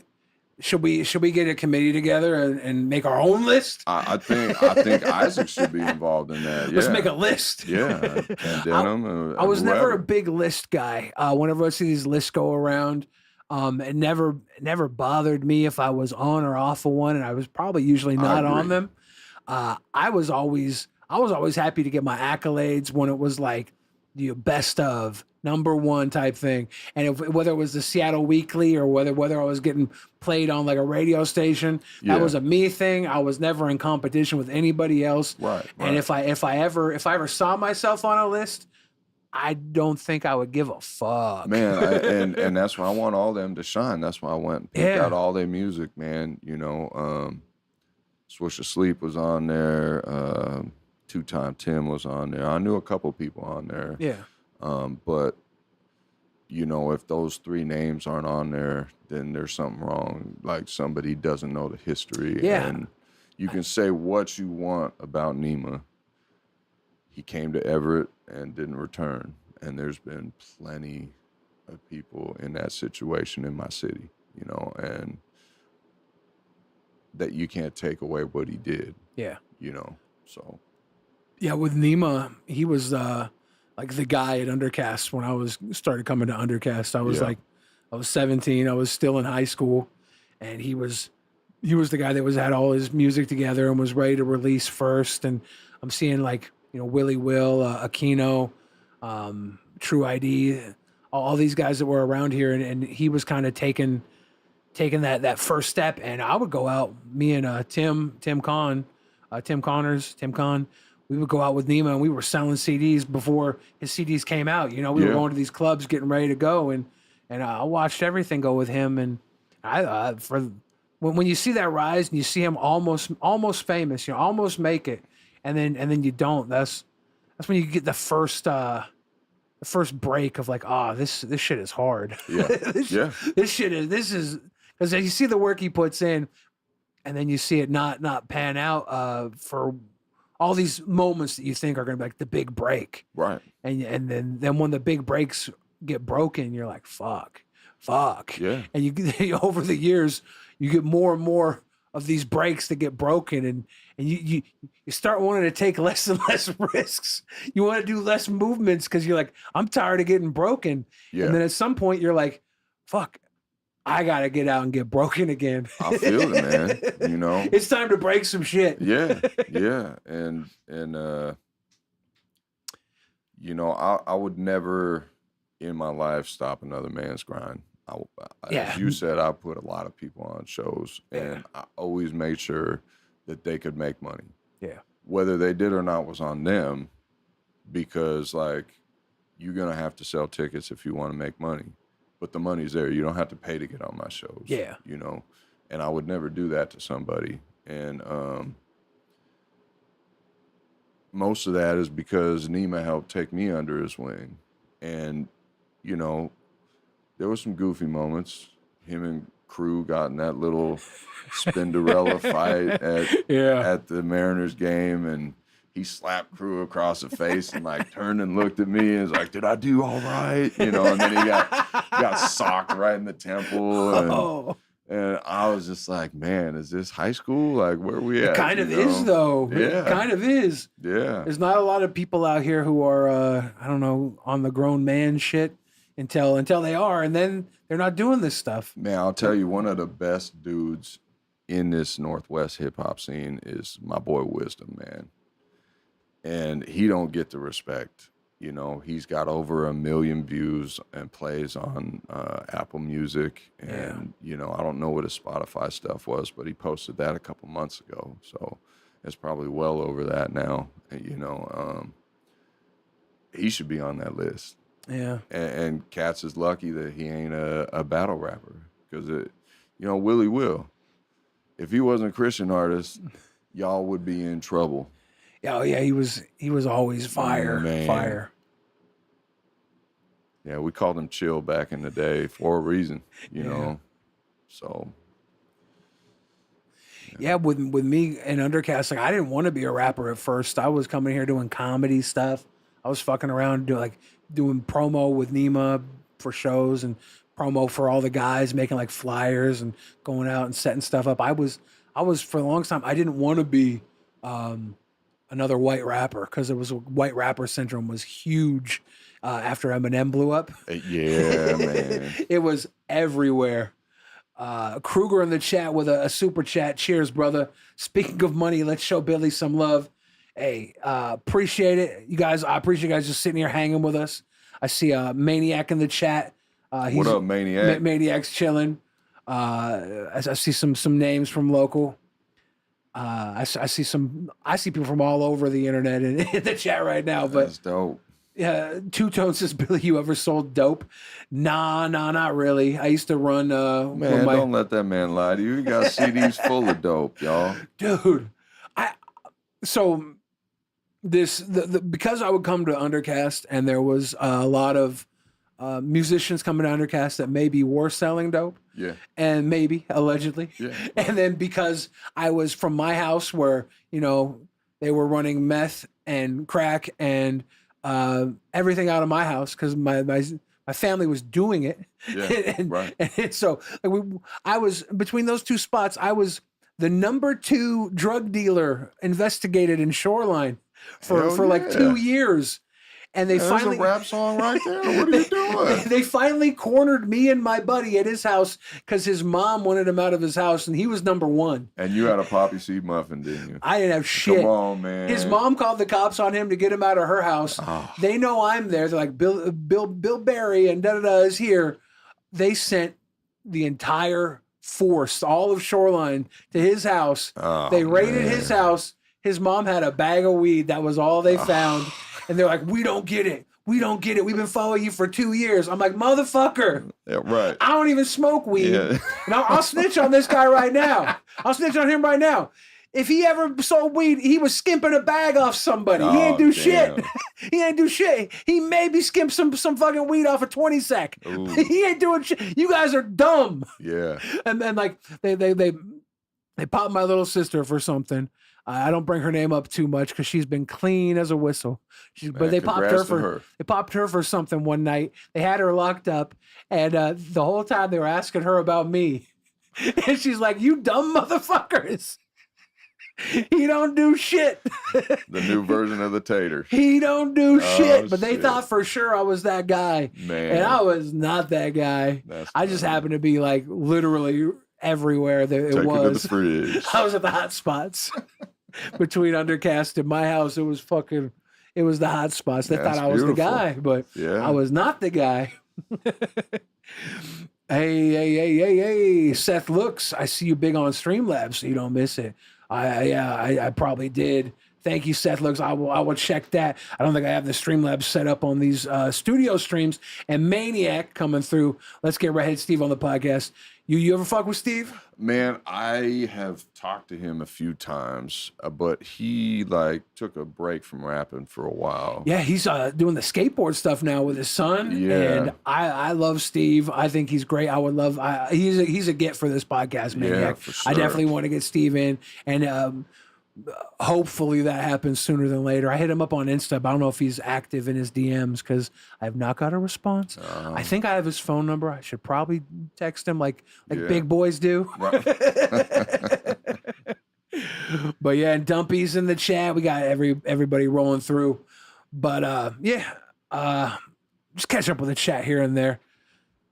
should we get a committee together and make our own list? I think Isaac should be involved in that. Yeah. Let's make a list. Yeah. And Denham. I was never a big list guy. Whenever I see these lists go around, it never bothered me if I was on or off of one, and I was probably usually not on them. I was always happy to get my accolades when it was like the best of #1 type thing. And whether it was the Seattle Weekly or whether I was getting played on like a radio station, that was a me thing. I was never in competition with anybody else. Right. And if I ever saw myself on a list, I don't think I would give a fuck. Man, and that's why I want all them to shine. That's why I went and picked out all their music, man. Swish of Sleep was on there. Two-Time Tim was on there. I knew a couple people on there. Yeah. But if those 3 names aren't on there, then there's something wrong. Like somebody doesn't know the history. Yeah. And you can say what you want about Nima. He came to Everett and didn't return. And there's been plenty of people in that situation in my city, and that you can't take away what he did. Yeah. So. Yeah, with Nima, he was like the guy at Undercast when I started coming to Undercast. I was 17. I was still in high school, and he was the guy that had all his music together and was ready to release first. And I'm seeing like Willie Will, Aquino, True ID, all these guys that were around here, and he was kind of taking taking that first step. And I would go out, me and Tim Connors, we would go out with Nemo and we were selling CDs before his CDs came out. You know, we were Yeah. going to these clubs getting ready to go, and I watched everything go with him. And I for when you see that rise and you see him almost famous, you know, almost make it, and then you don't. That's when you get the first break of like, this shit is hard. Yeah. This is because you see the work he puts in, and then you see it not pan out for all these moments that you think are going to be like the big break, Right. and then when the big breaks get broken, you're like, fuck, Yeah. and you over the years you get more and more of these breaks that get broken, and you start wanting to take less and less risks. You want to do less movements because you're like, I'm tired of getting broken. Yeah. And then at some point you're like, fuck, I gotta get out and get broken again. I feel it, man. You know, it's time to break some shit. Yeah. And you know, I would never in my life stop another man's grind. As you said, I put a lot of people on shows, and I always made sure that they could make money. Yeah. Whether they did or not was on them, because like, you're gonna have to sell tickets if you want to make money, but the money's there. You don't have to pay to get on my shows. Yeah. You know, and I would never do that to somebody. And most of that is because Nima helped take me under his wing. And, you know, there were some goofy moments. Him and Crew got in that little Spinderella fight at the Mariners game, and he slapped Crew across the face and like turned and looked at me and was like, "Did I do all right?" You know, and then he got socked right in the temple. And I was just like, man, is this high school? Like, where are we at? It kind of is, though. Yeah. It kind of is. Yeah. There's not a lot of people out here who are, I don't know, on the grown man shit until they are, and then they're not doing this stuff. Man, I'll tell you, one of the best dudes in this Northwest hip hop scene is my boy Wisdom, man. And he don't get the respect. You know, he's got over 1 million views and plays on Apple Music. And, you know, I don't know what his Spotify stuff was, but he posted that a couple months ago. So it's probably well over that now. And, you know, he should be on that list. Yeah. And Katz is lucky that he ain't a battle rapper. Because, you know, Willie Will, if he wasn't a Christian artist, y'all would be in trouble. Oh yeah, he was always fire. Yeah, we called him Chill back in the day for a reason, you know. So yeah, with me and Undercast, like I didn't want to be a rapper at first. I was coming here doing comedy stuff. I was fucking around doing promo with Nima for shows and promo for all the guys, making like flyers and going out and setting stuff up. I was for a long time. I didn't want to be another white rapper because it was white rapper syndrome was huge after Eminem blew up. Yeah, man. It was everywhere. Kruger in the chat with a super chat. Cheers, brother. Speaking of money, let's show Billy some love. Hey, appreciate it. You guys, I appreciate you guys just sitting here hanging with us. I see Maniac in the chat. What up, Maniac? Maniac's chilling. I see some names from local. I see people from all over the internet in the chat right now. But that's dope. Yeah, Two Tone says, Billy, you ever sold dope? Nah, not really. I used to run. Man, don't let that man lie to you. You got CDs full of dope, y'all. Dude, because I would come to Undercast and there was a lot of musicians coming to Undercast that maybe were selling dope. Yeah. And maybe, allegedly. Yeah. And then because I was from my house where, you know, they were running meth and crack and everything out of my house because my family was doing it. Yeah, right. And so I was, between those two spots, I was the number 2 drug dealer investigated in Shoreline for like 2 years. And they finally, there's a rap song right there. What are you doing? They finally cornered me and my buddy at his house because his mom wanted him out of his house, and he was number 1. And you had a poppy seed muffin, didn't you? I didn't have shit. Come on, man. His mom called the cops on him to get him out of her house. Oh. They know I'm there. They're like, Bill Barry and da-da-da is here. They sent the entire forced all of Shoreline to his house. Oh, They raided man. his house. His mom had a bag of weed. That was all they found. And they're like, we don't get it. We don't get it. We've been following you for 2 years. I'm like, motherfucker. Yeah, right. I don't even smoke weed. Yeah. And I'll snitch on this guy right now. I'll snitch on him right now. If he ever sold weed, he was skimping a bag off somebody. He ain't do shit. He ain't do shit. He maybe skimped some fucking weed off a 20 sec. He ain't doing shit. You guys are dumb. Yeah. And then like they popped my little sister for something. I don't bring her name up too much because she's been clean as a whistle. But they popped her for something one night. They had her locked up, and the whole time they were asking her about me, and she's like, "You dumb motherfuckers." He don't do shit. The new version of the tater. He don't do shit. But they thought for sure I was that guy. Man. And I was not that guy. I just happened to be like literally everywhere that it was. To the fridge. I was at the hot spots. Between Undercast and my house, it was the hot spots. They thought I was the guy, but I was not the guy. Hey, Seth Looks, I see you big on Streamlabs, so you don't miss it. I probably did. Thank you, Seth Looks. I will check that. I don't think I have the Streamlabs set up on these studio streams. And Maniac coming through. Let's get Redhead Steve on the podcast. You ever fuck with Steve? Man, I have talked to him a few times, but he like took a break from rapping for a while. Yeah, he's doing the skateboard stuff now with his son. Yeah. And I love Steve. I think he's great. I would love. He's a get for this podcast, Maniac. Yeah, for sure. I definitely want to get Steve in, and hopefully that happens sooner than later. I hit him up on Insta, but I don't know if he's active in his DMs because I have not got a response. I think I have his phone number. I should probably text him like big boys do. Right. But yeah, and Dumpy's in the chat. We got everybody rolling through. But just catch up with the chat here and there.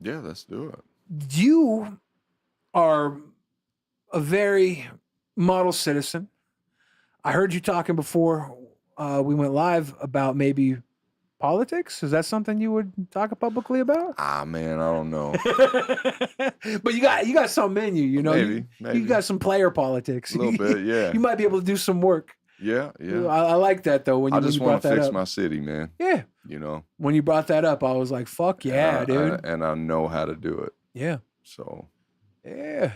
Yeah, let's do it. You are a very model citizen. I heard you talking before we went live about maybe politics. Is that something you would talk publicly about? Man, I don't know. But you got something in you, you know. Maybe. You got some player politics. A little bit, yeah. You might be able to do some work. Yeah. I like that though. I just want to fix my city, man. Yeah. You know. When you brought that up, I was like, "Fuck yeah, dude!" And I know how to do it. Yeah. So. Yeah.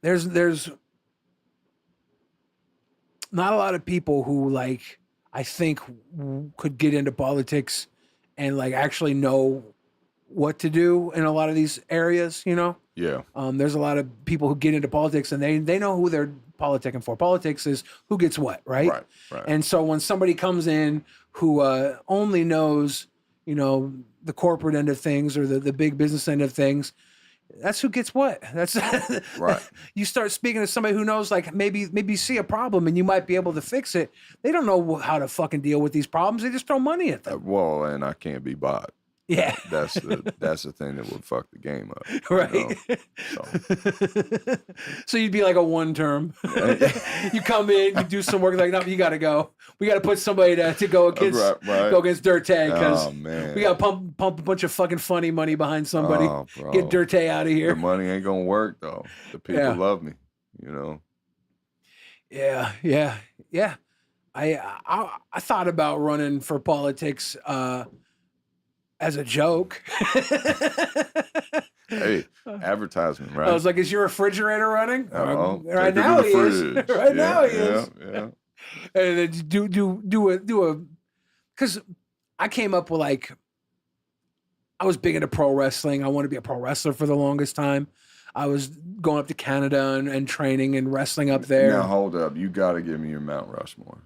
There's not a lot of people who like I think could get into politics and like actually know what to do in a lot of these areas, you know? Yeah. There's a lot of people who get into politics and they know who they're politicking for. Politics is who gets what, right? Right. And so when somebody comes in who only knows, you know, the corporate end of things or the big business end of things, that's who gets what. That's right. You start speaking to somebody who knows, like maybe you see a problem and you might be able to fix it. They don't know how to fucking deal with these problems. They just throw money at them. Well, and I can't be bought. Yeah, that's the thing that would fuck the game up, right? You know? So you'd be like a one term. You come in, you do some work, like no, you got to go. We got to put somebody to go against go against Dirtay because we got to pump a bunch of fucking funny money behind somebody. Get Dirtay out of here. The money ain't gonna work though. The people love me, you know. Yeah. I thought about running for politics. As a joke. Hey, advertisement, right? I was like, is your refrigerator running? Right now he is. Right now he is. Yeah. And then do a because I came up with like I was big into pro wrestling. I wanted to be a pro wrestler for the longest time. I was going up to Canada and training and wrestling up there. Now hold up. You gotta give me your Mount Rushmore.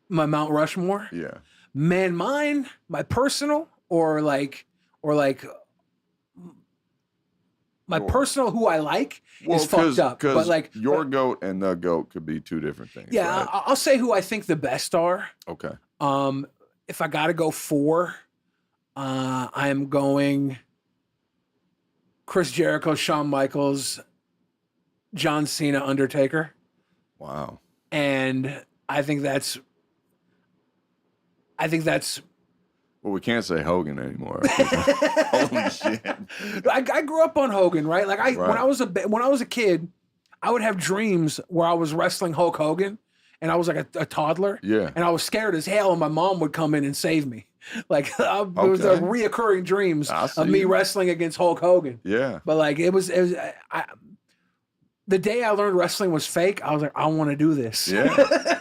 My Mount Rushmore? Yeah. Man, my personal or like my personal who I like is fucked up. But like your goat and the goat could be two different things. Yeah, right? I'll say who I think the best are. Okay. If I gotta go 4, I am going Chris Jericho, Shawn Michaels, John Cena, Undertaker. Wow. And I think that's Well, we can't say Hogan anymore. Holy shit. I grew up on Hogan, right? Like Right. when I was a kid, I would have dreams where I was wrestling Hulk Hogan, and I was like a toddler. Yeah. And I was scared as hell, and my mom would come in and save me. Like it was Okay. like reoccurring dreams I of me see. wrestling against Hulk Hogan. Yeah. But like the day I learned wrestling was fake, I was like, I want to do this. Yeah.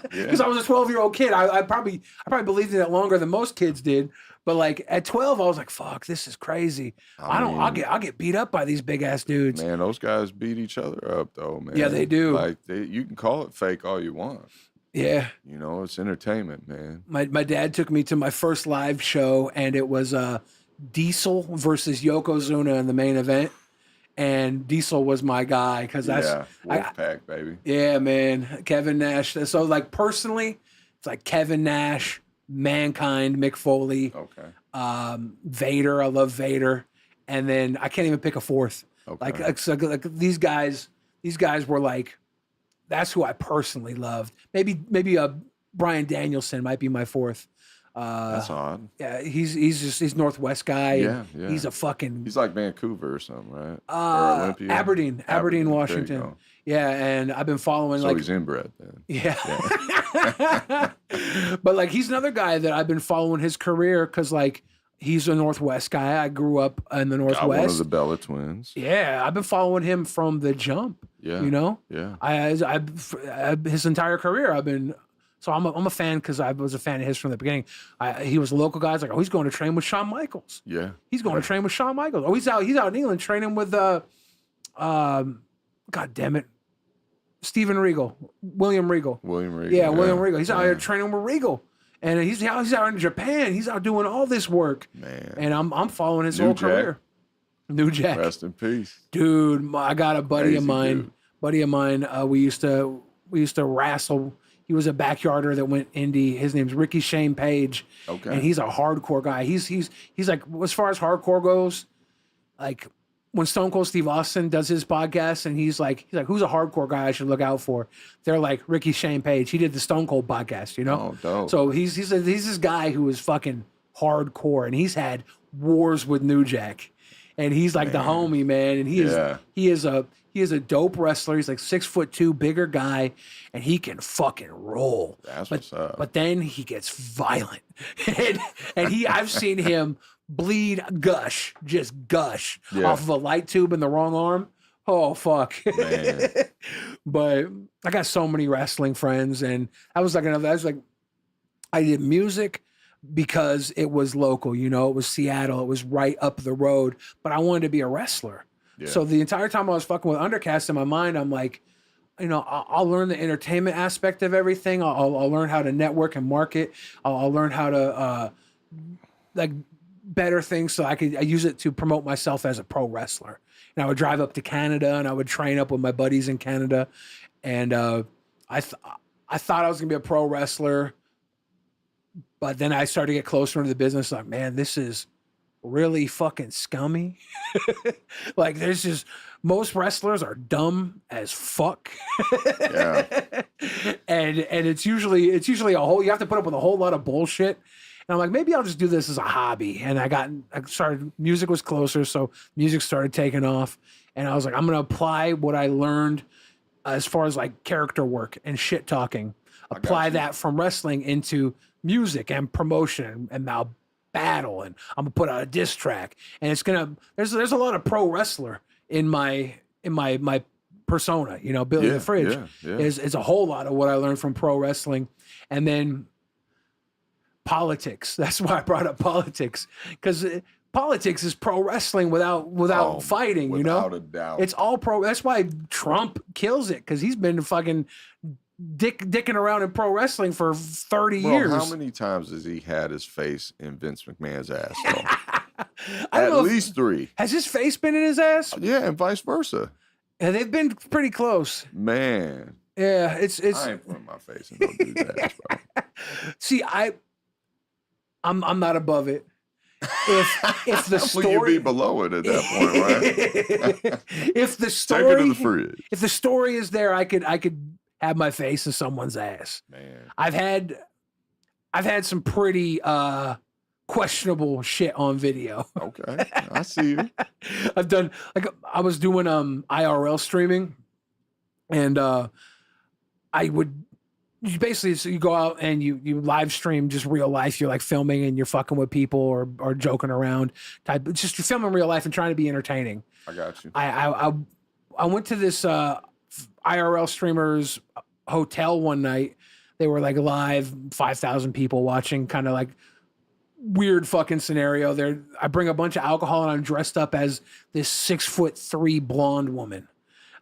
Because I was a 12-year-old kid. I probably believed in it longer than most kids did. But like at 12, I was like, fuck, this is crazy. I'll get beat up by these big ass dudes. Man, those guys beat each other up though, man. Yeah, they do. Like you can call it fake all you want. Yeah. You know, it's entertainment, man. My dad took me to my first live show, and it was Diesel versus Yokozuna in the main event. And Diesel was my guy because that's Wolfpack, baby. Yeah, man. Kevin Nash. So like personally, it's like Kevin Nash, Mankind, Mick Foley, Vader. I love Vader, and then I can't even pick a fourth. Okay. Like these guys were like, that's who I personally loved. Maybe Bryan Danielson might be my fourth. That's odd. Yeah, he's Northwest guy. Yeah. He's a fucking. He's like Vancouver or something, right? Or Olympia. Aberdeen, Washington. Yeah, and I've been following so he's inbred then. Yeah. But like he's another guy that I've been following his career because like he's a Northwest guy. I grew up in the Northwest. One of the Bella twins. Yeah, I've been following him from the jump. Yeah. You know. Yeah. I his entire career I've been. So I'm a fan because I was a fan of his from the beginning. He was a local guy. I was like, oh, he's going to train with Shawn Michaels. Yeah. He's going to train with Shawn Michaels. Oh, he's out in England training with God damn it, William Regal. Yeah, William Regal. He's out here training with Regal. And he's out in Japan. He's out doing all this work. Man. And I'm following his whole career. New Jack. Rest in peace. Dude, I got a buddy Crazy of mine. dude. We used to wrestle. He was a backyarder that went indie. His name's Ricky Shane Page. Okay. And he's a hardcore guy. He's like, as far as hardcore goes, like when Stone Cold Steve Austin does his podcast and he's like, who's a hardcore guy I should look out for? They're like Ricky Shane Page. He did the Stone Cold podcast, you know? Oh, dope. So he's this guy who is fucking hardcore, and he's had wars with New Jack. And he's like the homie, man. And he is a dope wrestler. He's like 6'2", bigger guy, and he can fucking roll. That's what's up. But then he gets violent, and I've seen him just gush off of a light tube in the wrong arm. Oh fuck! Man. But I got so many wrestling friends, and I did music because it was local, you know, it was Seattle, it was right up the road, but I wanted to be a wrestler. Yeah. So the entire time I was fucking with Undercast in my mind, I'm like, you know, I'll learn the entertainment aspect of everything. I'll learn how to network and market. I'll learn how to like better things so I use it to promote myself as a pro wrestler. And I would drive up to Canada and I would train up with my buddies in Canada. And I thought I was gonna be a pro wrestler. But then I started to get closer into the business. Like, man, this is really fucking scummy. Like, there's just most wrestlers are dumb as fuck. Yeah. and it's usually a whole. You have to put up with a whole lot of bullshit. And I'm like, maybe I'll just do this as a hobby. And I started. Music was closer, so music started taking off. And I was like, I'm gonna apply what I learned as far as like character work and shit talking. Apply that from wrestling into music and promotion and now battle, and I'm gonna put out a diss track, and it's gonna there's a lot of pro wrestler in my persona, you know. Billy the Fridge is a whole lot of what I learned from pro wrestling. And then politics, that's why I brought up politics, because politics is pro wrestling without fighting, you know. Without a doubt. It's all pro. That's why Trump kills it, because he's been fucking dicking around in pro wrestling for 30 years. How many times has he had his face in Vince McMahon's ass, though? At least 3. Has his face been in his ass? Yeah, and vice versa. Yeah, they've been pretty close. Man. Yeah, it's. I ain't putting my face in no dude's ass, bro. See, I'm not above it. If the story, you'd be below it at that point, right? If the story, take it to the fridge. If the story is there, I could have my face in someone's ass. Man, I've had some pretty questionable shit on video. Okay, I see you. I've done like I was doing IRL streaming, and I would you basically so you go out and you live stream just real life. You're like filming and you're fucking with people or joking around type. Just you're filming real life and trying to be entertaining. I got you. I went to this IRL streamers hotel one night. They were like live, 5,000 people watching, kind of like weird fucking scenario. There, I bring a bunch of alcohol and I'm dressed up as this 6'3" blonde woman.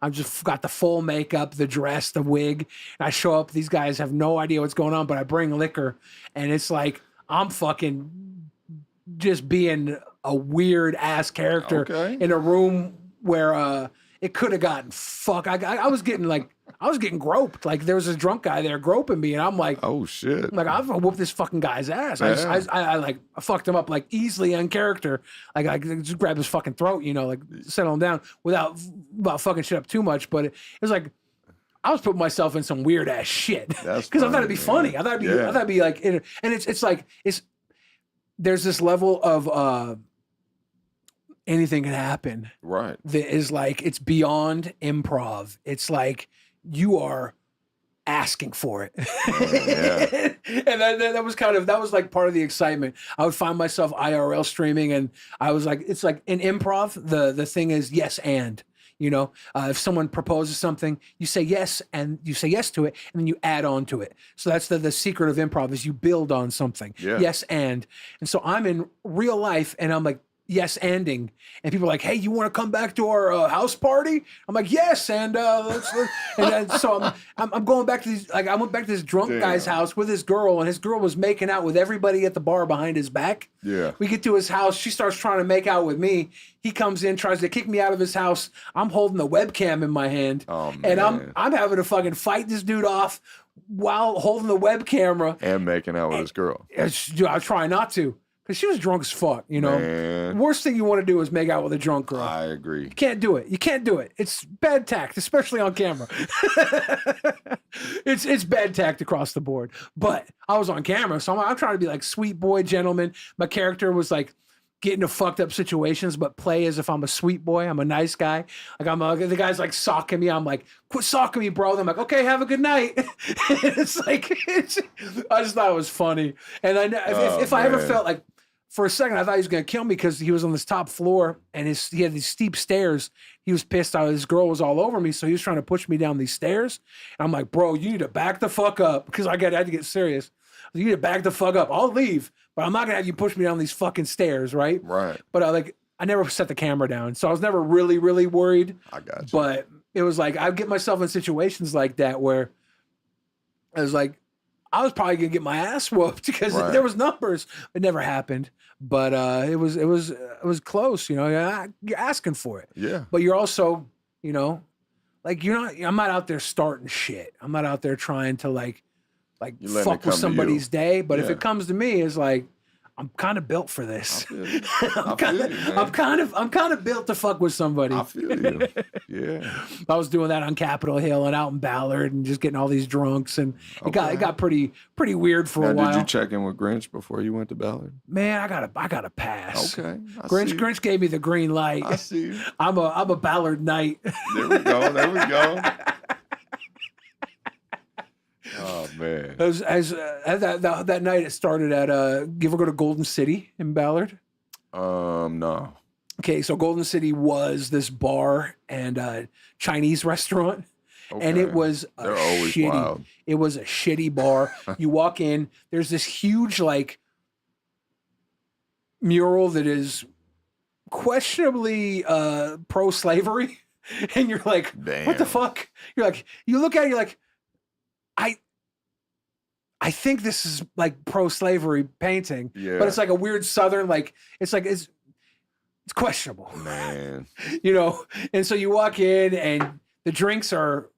I've just got the full makeup, the dress, the wig. And I show up. These guys have no idea what's going on, but I bring liquor, and it's like I'm fucking just being a weird ass character in a room where it could have gotten fuck. I was getting groped. Like there was a drunk guy there groping me, and I'm like, oh shit! Like I've whooped this fucking guy's ass. I fucked him up like easily on character. Like I just grabbed his fucking throat, like settle him down without fucking shit up too much. But it was like I was putting myself in some weird ass shit because I thought it'd be funny. I thought it'd be like, and it's like there's this level of anything can happen. Right. That is like it's beyond improv. It's like you are asking for it. And that was like part of the excitement. I would find myself IRL streaming and I was like, it's like in improv, the thing is yes and. If someone proposes something, you say yes and you say yes to it, and then you add on to it. So that's the secret of improv is you build on something. Yeah. Yes and so I'm in real life and I'm like yes anding, and people are like, hey, you want to come back to our house party? I'm like, yes, and then so I'm going back to these, like I went back to this drunk guy's house with his girl, and his girl was making out with everybody at the bar behind his back. Yeah. We get to his house, she starts trying to make out with me. He comes in, tries to kick me out of his house. I'm holding the webcam in my hand, and I'm having to fucking fight this dude off while holding the web camera and making out with his girl. I try not to. Because she was drunk as fuck, Man. Worst thing you want to do is make out with a drunk girl. I agree. You can't do it. You can't do it. It's bad tact, especially on camera. It's bad tact across the board. But I was on camera, so I'm trying to be like sweet boy, gentleman. My character was like get into fucked up situations, but play as if I'm a sweet boy. I'm a nice guy. Like the guy's like socking me. I'm like, quit socking me, bro. I'm like, okay, have a good night. It's like, I just thought it was funny. And if I ever felt like, for a second, I thought he was going to kill me because he was on this top floor and he had these steep stairs. He was pissed out. His girl was all over me, so he was trying to push me down these stairs. And I'm like, bro, you need to back the fuck up because I had to get serious. You need to back the fuck up. I'll leave, but I'm not going to have you push me down these fucking stairs, right? Right. But I never set the camera down, so I was never really, really worried. I got you. But it was like I'd get myself in situations like that where I was like, I was probably gonna get my ass whooped because there was numbers. It never happened, but it was close. You're asking for it. Yeah. But you're also, like you're not. I'm not out there starting shit. I'm not out there trying to like fuck with somebody's day. But if it comes to me, it's like I'm kind of built for this. I'm kind of built to fuck with somebody. I feel you. Yeah. I was doing that on Capitol Hill and out in Ballard and just getting all these drunks, and it got pretty weird for a while. Did you check in with Grinch before you went to Ballard? Man, I gotta pass. Okay. Grinch gave me the green light. I see you. I'm a Ballard knight. There we go. Oh man! That night it started at you ever go to Golden City in Ballard? No. Okay, so Golden City was this bar and Chinese restaurant, and it was shitty. Wild. It was a shitty bar. You walk in, there's this huge like mural that is questionably pro-slavery, and you're like, damn. What the fuck? You're like, you look at it, you're like, I think this is like pro-slavery painting, but it's like a weird Southern, like it's questionable, man. And so you walk in and the drinks are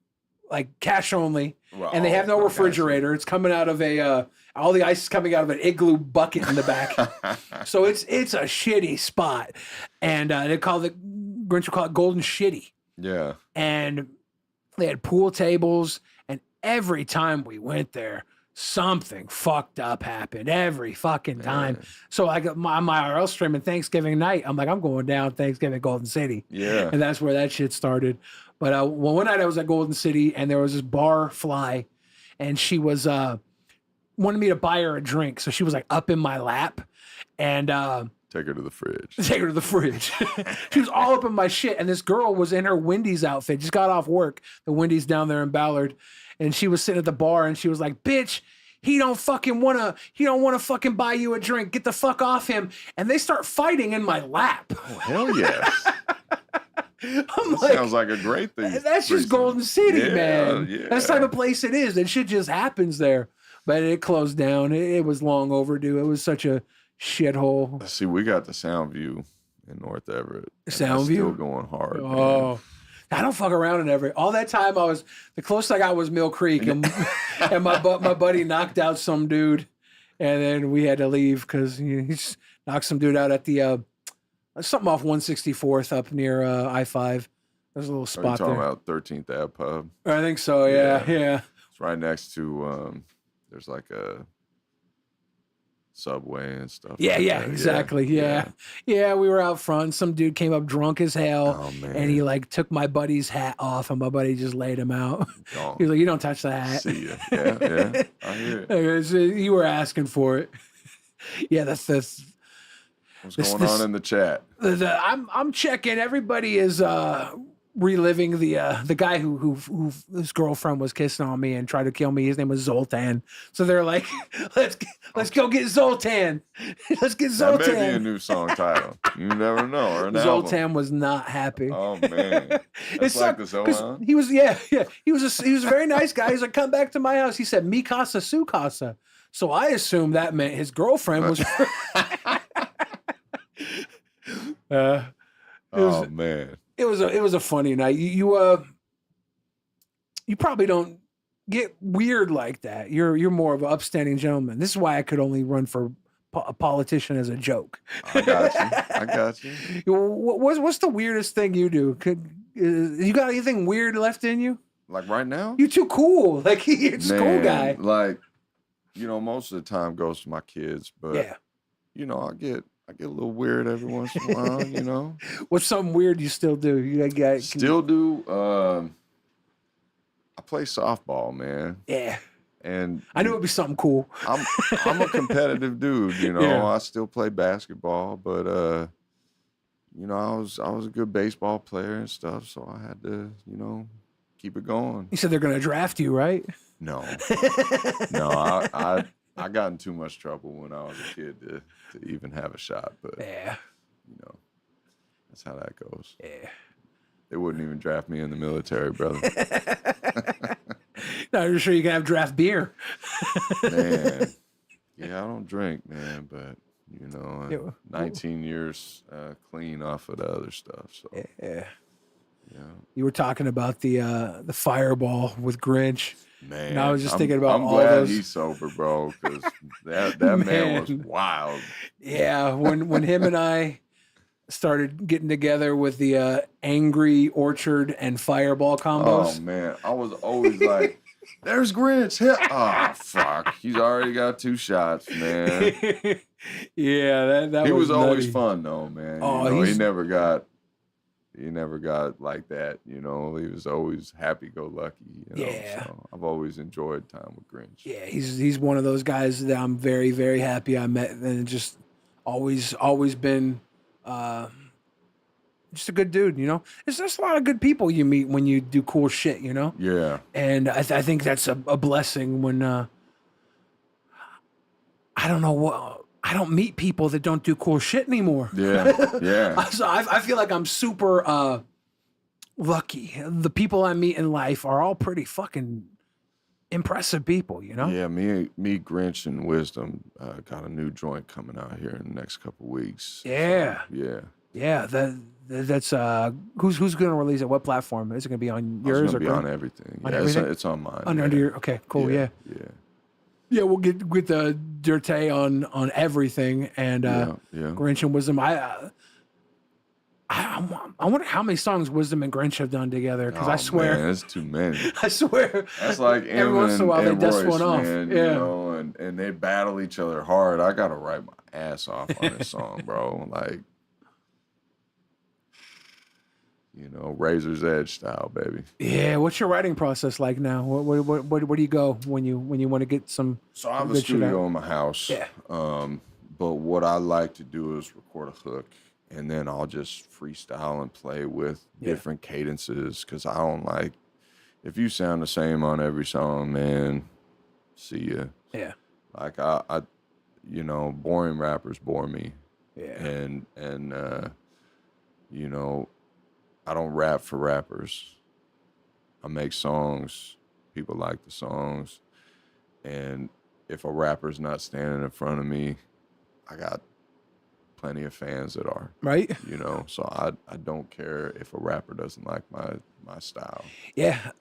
like cash only, and they have no refrigerator. It's coming out of all the ice is coming out of an igloo bucket in the back. So it's a shitty spot, and Grinch would call it Golden Shitty. Yeah, and they had pool tables, and every time we went there, something fucked up happened every fucking time. Man. So I got my IRL streaming Thanksgiving night. I'm like, I'm going down Thanksgiving Golden City. Yeah. And that's where that shit started. But well, one night I was at Golden City and there was this bar fly and she was wanted me to buy her a drink. So she was like up in my lap and Take her to the fridge. take her to the fridge. She was all up in my shit. And this girl was in her Wendy's outfit, just got off work, the Wendy's down there in Ballard. And she was sitting at the bar and she was like, bitch, he don't wanna fucking buy you a drink. Get the fuck off him. And they start fighting in my lap. Oh, hell yes. I'm That sounds like a great thing. that's just Golden City, Yeah, man. yeah. That's the type of place it is. That shit just happens there. But it closed down. It was long overdue. It was such a shithole. See, we got the Soundview in North Everett. and that's Soundview? still going hard. Man. Oh, I don't fuck around in Everett. All that time the closest I got was Mill Creek, and my buddy knocked out some dude, and then we had to leave because he just knocked some dude out at the something off 164th up near I-5. There's a little Are you spot talking there. about 13th Ave Pub? I think so. Yeah. It's right next to, there's like a Subway and stuff. Yeah, like yeah, that. exactly. Yeah. We were out front. Some dude came up drunk as hell, Oh, man. and he like took my buddy's hat off, and my buddy just laid him out. Gone. He was like, "You don't touch the hat." See ya. Yeah. I hear it. You were asking for it. Yeah, that's What's going on in the chat? I'm checking. Everybody is reliving the guy who his girlfriend was kissing on me and tried to kill me. His name was Zoltan. So they're like, let's go get Zoltan. Let's get That Zoltan. may be a new song title. You never know. Or an Zoltan album. was not happy. Oh man, that's It's like the 'cause Zohan. he was he was a very nice guy. He's like, come back to my house. He said, "Mi casa, su casa." So I assumed that meant his girlfriend was. Oh man, It was a funny night. You probably don't get weird like that. You're more of an upstanding gentleman. This is why I could only run for a politician as a joke. I got you. What's the weirdest thing you do? You got anything weird left in you? Like right now, You're too cool. Like you're just a cool guy. Like, most of the time goes to my kids, but Yeah. I get a little weird every once in a while. What's something weird you still do? Still do. I play softball, man, Yeah. and I knew it'd be something cool. I'm a competitive dude. Yeah. I still play basketball, but I was a good baseball player and stuff, so I had to keep it going. You said they're gonna draft you, right? No, no, I got in too much trouble when I was a kid to even have a shot, but Yeah. that's how that goes. Yeah. They wouldn't even draft me in the military, brother. No, you're sure you can have draft beer. Man, yeah, I don't drink, man, but Yeah. 19 years clean off of the other stuff. So Yeah. yeah, You were talking about the fireball with Grinch. man. And I was just thinking about I'm all glad those. he's sober, bro, because that man was Man. wild. Yeah, when him and I started getting together with the Angry Orchard and Fireball combos. Oh man, I was always like, "There's Grinch." Oh fuck, he's already got 2 shots, man. Yeah, that He was was always nutty. fun though, man. Oh, He never got like that. He was always happy-go-lucky. Yeah. So I've always enjoyed time with Grinch. Yeah, he's one of those guys that I'm very, very happy I met, and just always been just a good dude. There's just a lot of good people you meet when you do cool shit. Yeah. And I think that's a blessing when I don't know what. I don't meet people that don't do cool shit anymore. Yeah. Yeah. So I feel like I'm super lucky. The people I meet in life are all pretty fucking impressive people, Yeah, me, Grinch, and Wisdom got a new joint coming out here in the next couple weeks. Yeah. So, yeah. Yeah, that's who's going to release it? What platform? Is it going to be on yours It's or gonna be on everything. on Yeah, everything? It's on mine. under your? Okay, cool. Yeah. Yeah. Yeah, we'll get the Dirtay on everything and Yeah. Grinch and Wisdom. I wonder how many songs Wisdom and Grinch have done together. Because I Oh swear, man, it's too many. I swear, That's like every once in a Evan while they and dust Royce, one off. man. Yeah. You know, and they battle each other hard. I gotta write my ass off on this song, bro. Like, you know, Razor's Edge style, baby. Yeah, what's your writing process like now? Where do you go when you want to get some? So I have a good shit studio out? in my house. Yeah. But what I like to do is record a hook, and then I'll just freestyle and play with different cadences, because I don't like, if you sound the same on every song, man, see ya. Yeah. Like I you know, boring rappers bore me. Yeah. And you know, I don't rap for rappers. I make songs. People like the songs. And if a rapper's not standing in front of me, I got plenty of fans that are. Right. You know, so I don't care if a rapper doesn't like my style. Yeah.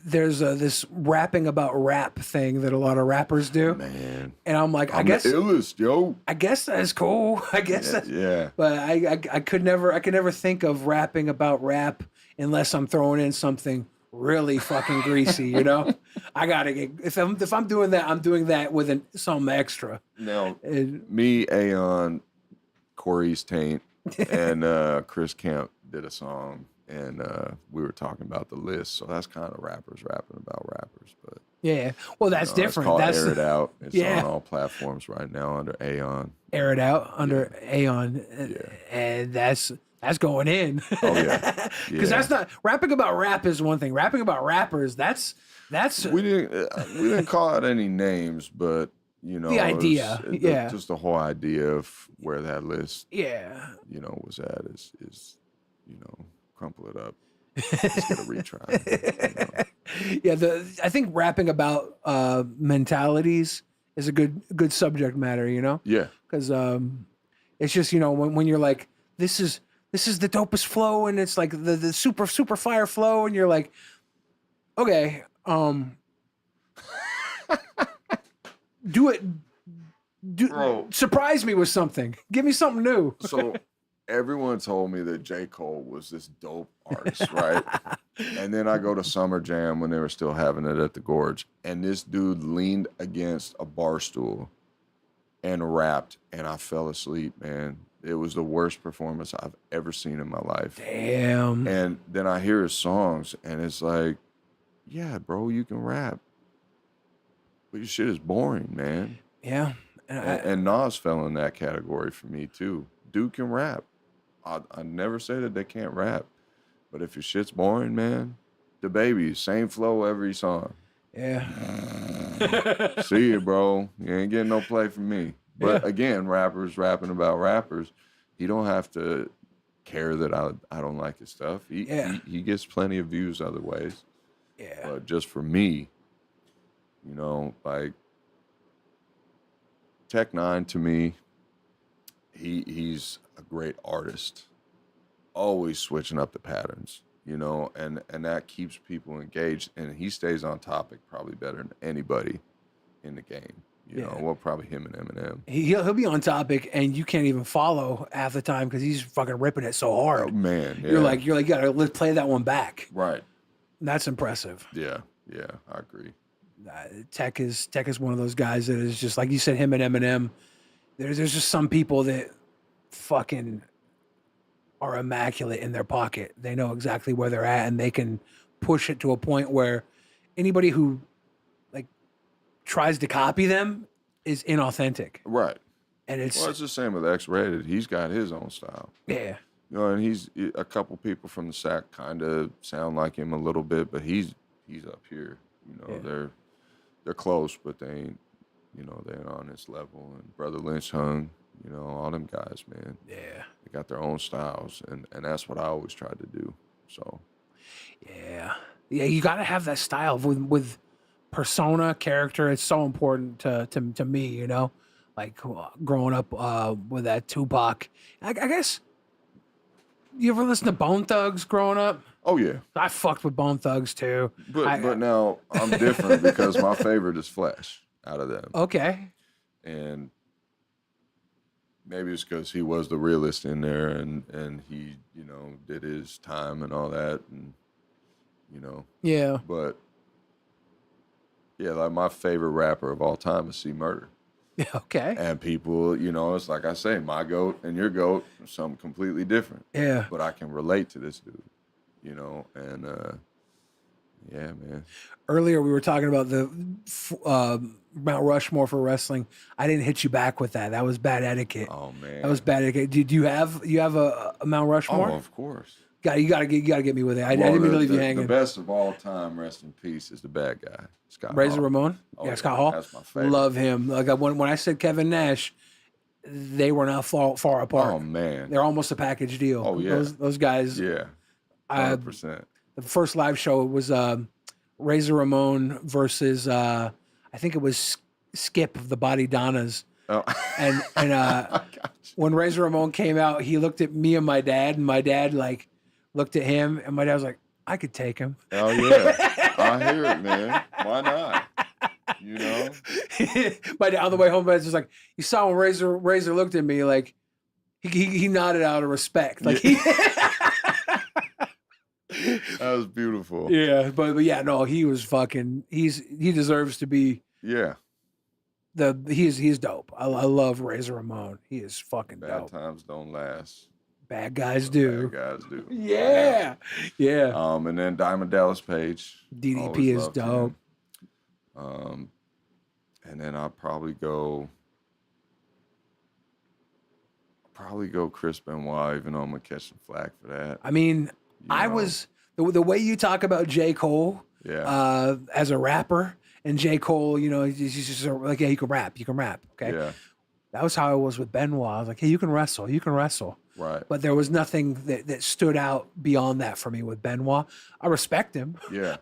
There's this rapping about rap thing that a lot of rappers do, Man. and I'm like, I'm the illest, yo. I guess that's cool. I guess that's, Yeah. but I could never think of rapping about rap unless I'm throwing in something really fucking greasy, you know? I gotta get, if I'm doing that, I'm doing that with something extra. Now, And, me, Aeon, Corey's Taint, and Chris Kemp did a song, and we were talking about the list. So that's kind of rappers rapping about rappers. But yeah, well, that's it's different. called That's Air It Out. It's yeah. on all platforms right now under Aeon. Air It Out under Aeon, and that's going in. Oh yeah, Because that's not rapping about rap is one thing. Rapping about rappers, that's we didn't call out any names, but you know, the idea, just the whole idea of where that list, yeah, you know, was at is you know, crumple it up, let's get a retry. You know? Yeah. I think rapping about mentalities is a good subject matter. You know, Yeah, because it's just, you know, when you're like, this is the dopest flow, and it's like the super fire flow, and you're like, okay, do it, Bro. surprise me with something, give me something new. So everyone told me that J. Cole was this dope artist, right? And then I go to Summer Jam when they were still having it at the Gorge, and this dude leaned against a bar stool and rapped, and I fell asleep, man. It was the worst performance I've ever seen in my life. Damn. And then I hear his songs, and it's like, yeah, bro, you can rap, but your shit is boring, man. Yeah. And Nas fell in that category for me too. Dude can rap. I never say that they can't rap, but if your shit's boring, man, the baby, same flow every song. Yeah. See you, bro. You ain't getting no play from me. But again, rappers rapping about rappers, he don't have to care that I don't like his stuff. He gets plenty of views other ways. Yeah. But just for me, you know, like Tech Nine to me, he's a great artist. Always switching up the patterns, you know, and that keeps people engaged, and he stays on topic probably better than anybody in the game. You know, well, probably him and Eminem. He'll be on topic, and you can't even follow half the time because he's fucking ripping it so hard. Oh, man, yeah. You're like, let's play that one back. Right. That's impressive. Yeah, I agree. Tech is one of those guys that is just like you said, him and Eminem. There's just some people that fucking are immaculate in their pocket. They know exactly where they're at, and they can push it to a point where anybody who like tries to copy them is inauthentic. Right. And it's Yeah. You know, and he's a couple people from the sack kind of sound like him a little bit, but he's up here. You know, they're close, but they ain't, you know, they ain't on this level. And Brother Lynch Hung, you know, all them guys, man. Yeah. They got their own styles, and that's what I always tried to do. So. Yeah. Yeah, you got to have that style with persona, character. It's so important to me, you know? Like growing up with that Tupac. I guess, you ever listen to Bone Thugs growing up? Oh, yeah. I fucked with Bone Thugs, too. But now I'm different because my favorite is Flesh out of them. Okay. And, maybe it's because he was the realist in there, and he, did his time and all that, and Yeah. but yeah, like my favorite rapper of all time is C Murder. Okay. And people, it's like I say, my goat and your goat are something completely different. Yeah. But I can relate to this dude, and yeah, man. Earlier we were talking about the Mount Rushmore for wrestling. I didn't hit you back with that. That was bad etiquette. Oh man, That was bad etiquette. Do you have a Mount Rushmore? Oh, of course. You gotta get me with it. I didn't mean to leave you hanging. The best of all time, rest in peace, is the bad guy, Scott Razor Hall. Ramon. Oh, Yeah, Scott Hall. That's my favorite. Love him. Like when I said Kevin Nash, they were not far apart. Oh man, they're almost a package deal. Oh yeah, those guys. Yeah, 100%. The first live show was Razor Ramon versus I think it was Skip of the Body Donnas. Oh. And when Razor Ramon came out, he looked at me and my dad like looked at him, and my dad was like, I could take him. Oh yeah, I hear it, man. Why not? My dad on the way home, I was just like, you saw when Razor looked at me, like he nodded out of respect, like That was beautiful. Yeah, but yeah, no, he was fucking. He deserves to be. Yeah. He's dope. I love Razor Ramon. He is fucking dope. Bad times don't last. Bad guys do. Bad guys do. Yeah. And then Diamond Dallas Page. DDP is dope. And then I'll probably go Chris Benoit, even though I'm gonna catch some flack for that. I mean, I was the way you talk about J. Cole, as a rapper, and J. Cole, he's just like, yeah, you can rap, okay. Yeah. That was how I was with Benoit. I was like, hey, you can wrestle. Right. But there was nothing that stood out beyond that for me with Benoit. I respect him. Yeah.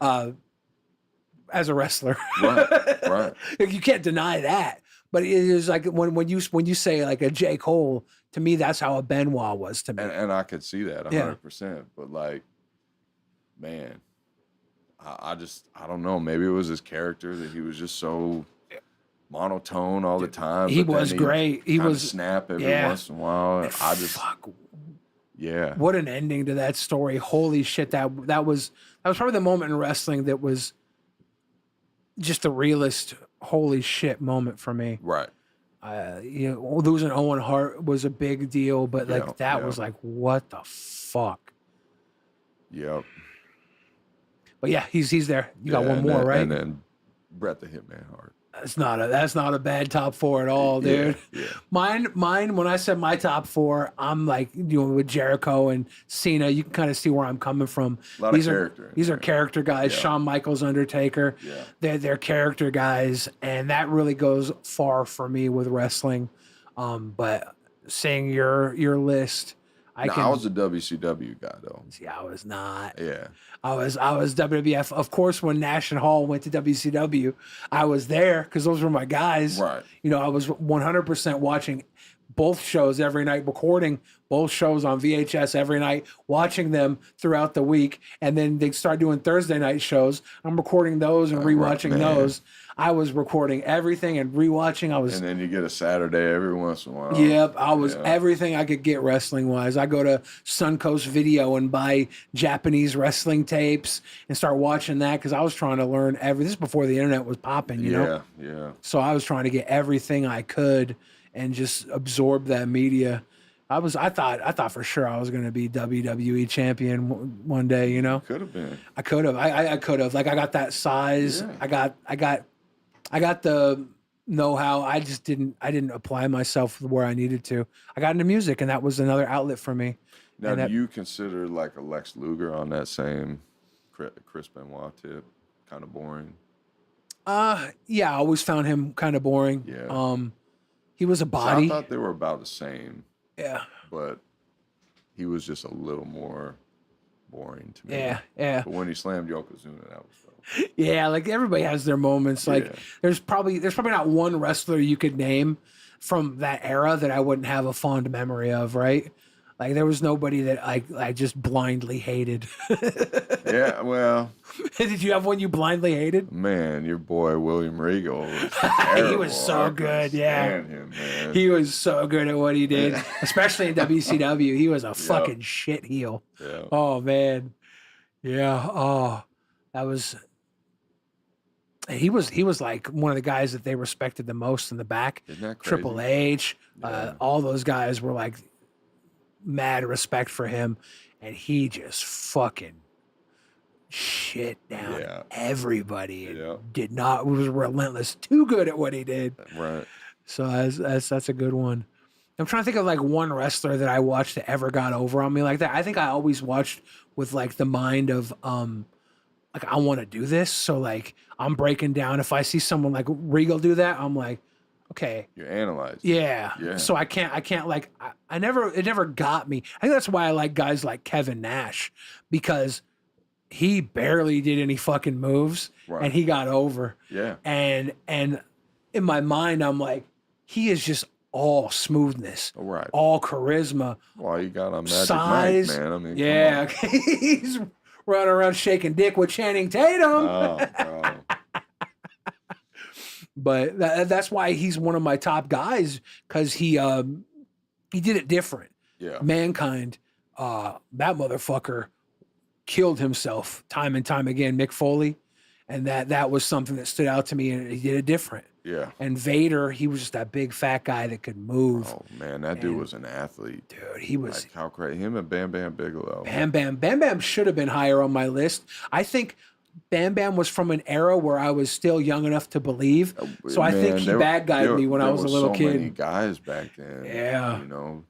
As a wrestler. Right. You can't deny that. But it is like when you say like a J. Cole, to me, that's how a Benoit was to me. And I could see that 100%. But like, man, I don't know. Maybe it was his character that he was just so monotone all the time. He was great. He was snap every once in a while. And I just yeah. What an ending to that story. Holy shit. That was probably the moment in wrestling that was just the realest holy shit moment for me. Right. Losing Owen Hart was a big deal, but like that was like, what the fuck? Yep. But yeah, he's there. You got one more, right? And then Bret the Hitman Hart. That's not a bad top four at all, dude. Yeah. Mine. When I said my top four, I'm like, with Jericho and Cena. You can kind of see where I'm coming from. These are character guys. Yeah. Shawn Michaels, Undertaker. Yeah. They're character guys, and that really goes far for me with wrestling. But seeing your list, I was a WCW guy though. See, I was not. Yeah. I was WWF. Of course, when Nash and Hall went to WCW, I was there because those were my guys. Right. I was 100% watching both shows every night, recording both shows on VHS every night, watching them throughout the week, and then they start doing Thursday night shows. I'm recording those and rewatching those. I was recording everything and rewatching. And then you get a Saturday every once in a while. Yep, I was everything I could get wrestling wise. I go to Suncoast Video and buy Japanese wrestling tapes and start watching that because I was trying to learn this is before the internet was popping, you know? Yeah. So I was trying to get everything I could and just absorb that media. I thought for sure I was going to be WWE champion one day, Could have been. I could have. I could have. Like I got that size. Yeah. I got the know-how. I didn't apply myself where I needed to. I got into music, and that was another outlet for me. Now, do you consider like a Lex Luger on that same Chris Benoit tip kind of boring? Yeah, I always found him kind of boring. Yeah. He was a body. So I thought they were about the same. Yeah. But he was just a little more boring to me. Yeah. But when he slammed Yokozuna, that was dope. Yeah, like everybody has their moments. Like there's probably not one wrestler you could name from that era that I wouldn't have a fond memory of, right? Like there was nobody that I just blindly hated. Yeah, well, Did you have one you blindly hated? man, your boy William Regal was He terrible. was so I couldn't good, yeah. stand him, man. He was so good at what he did, especially in WCW. He was a Yep. fucking shit heel. Yeah. Oh man, yeah. Oh, that was. He was like one of the guys that they respected the most in the back. Isn't that crazy? Triple H, Yeah. all those guys were like mad respect for him, and he just fucking shit down Yeah. everybody. And Yeah. did not was relentless. Too good at what he did. Right. So that's a good one. I'm trying to think of like one wrestler that I watched that ever got over on me like that. I think I always watched with like the mind of like I want to do this. So like I'm breaking down. If I see someone like Regal do that, I'm like, okay, You analyze. yeah. Yeah. So I can't like it never got me. I think that's why I like guys like Kevin Nash, because he barely did any fucking moves Right. and he got over. Yeah. And in my mind, I'm like, he is just all smoothness, All right. all charisma, Well, you got a Magic size. Mike, man. I mean, yeah, come he's running around shaking dick with Channing Tatum. on. Oh, bro. But that's why he's one of my top guys, because he did it different. Yeah. Mankind, that motherfucker killed himself time and time again, Mick Foley, and that was something that stood out to me, and he did it different. Yeah. And Vader, he was just that big fat guy that could move. Oh man, that dude And- was an athlete. Dude, he was Like how crazy. Him and Bam Bam Bigelow. Bam Bam should have been higher on my list. I think Bam Bam was from an era where I was still young enough to believe. So I think he bad guyed me when I was a little so many kid. guys back then. Yeah. You know.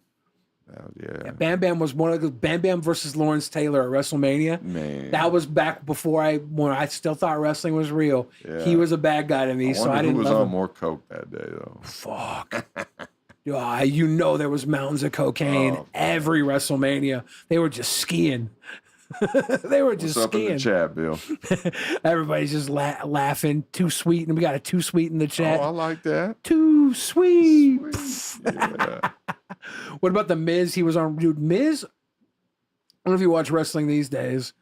Yeah. Bam Bam was one of the Bam Bam versus Lawrence Taylor at WrestleMania. Man. That was back before when I still thought wrestling was real. Yeah. He was a bad guy to me, so I who didn't was love on him. more coke that day though. Fuck. You know there was mountains of cocaine Oh, every WrestleMania. They were just skiing. They were just What's up in the skiing. chat, Bill? Everybody's just laughing. Too sweet, and we got a too sweet in the chat. Oh, I like that. Too sweet. Yeah. What about the Miz? He was on, dude. Miz. I don't know if you watch wrestling these days.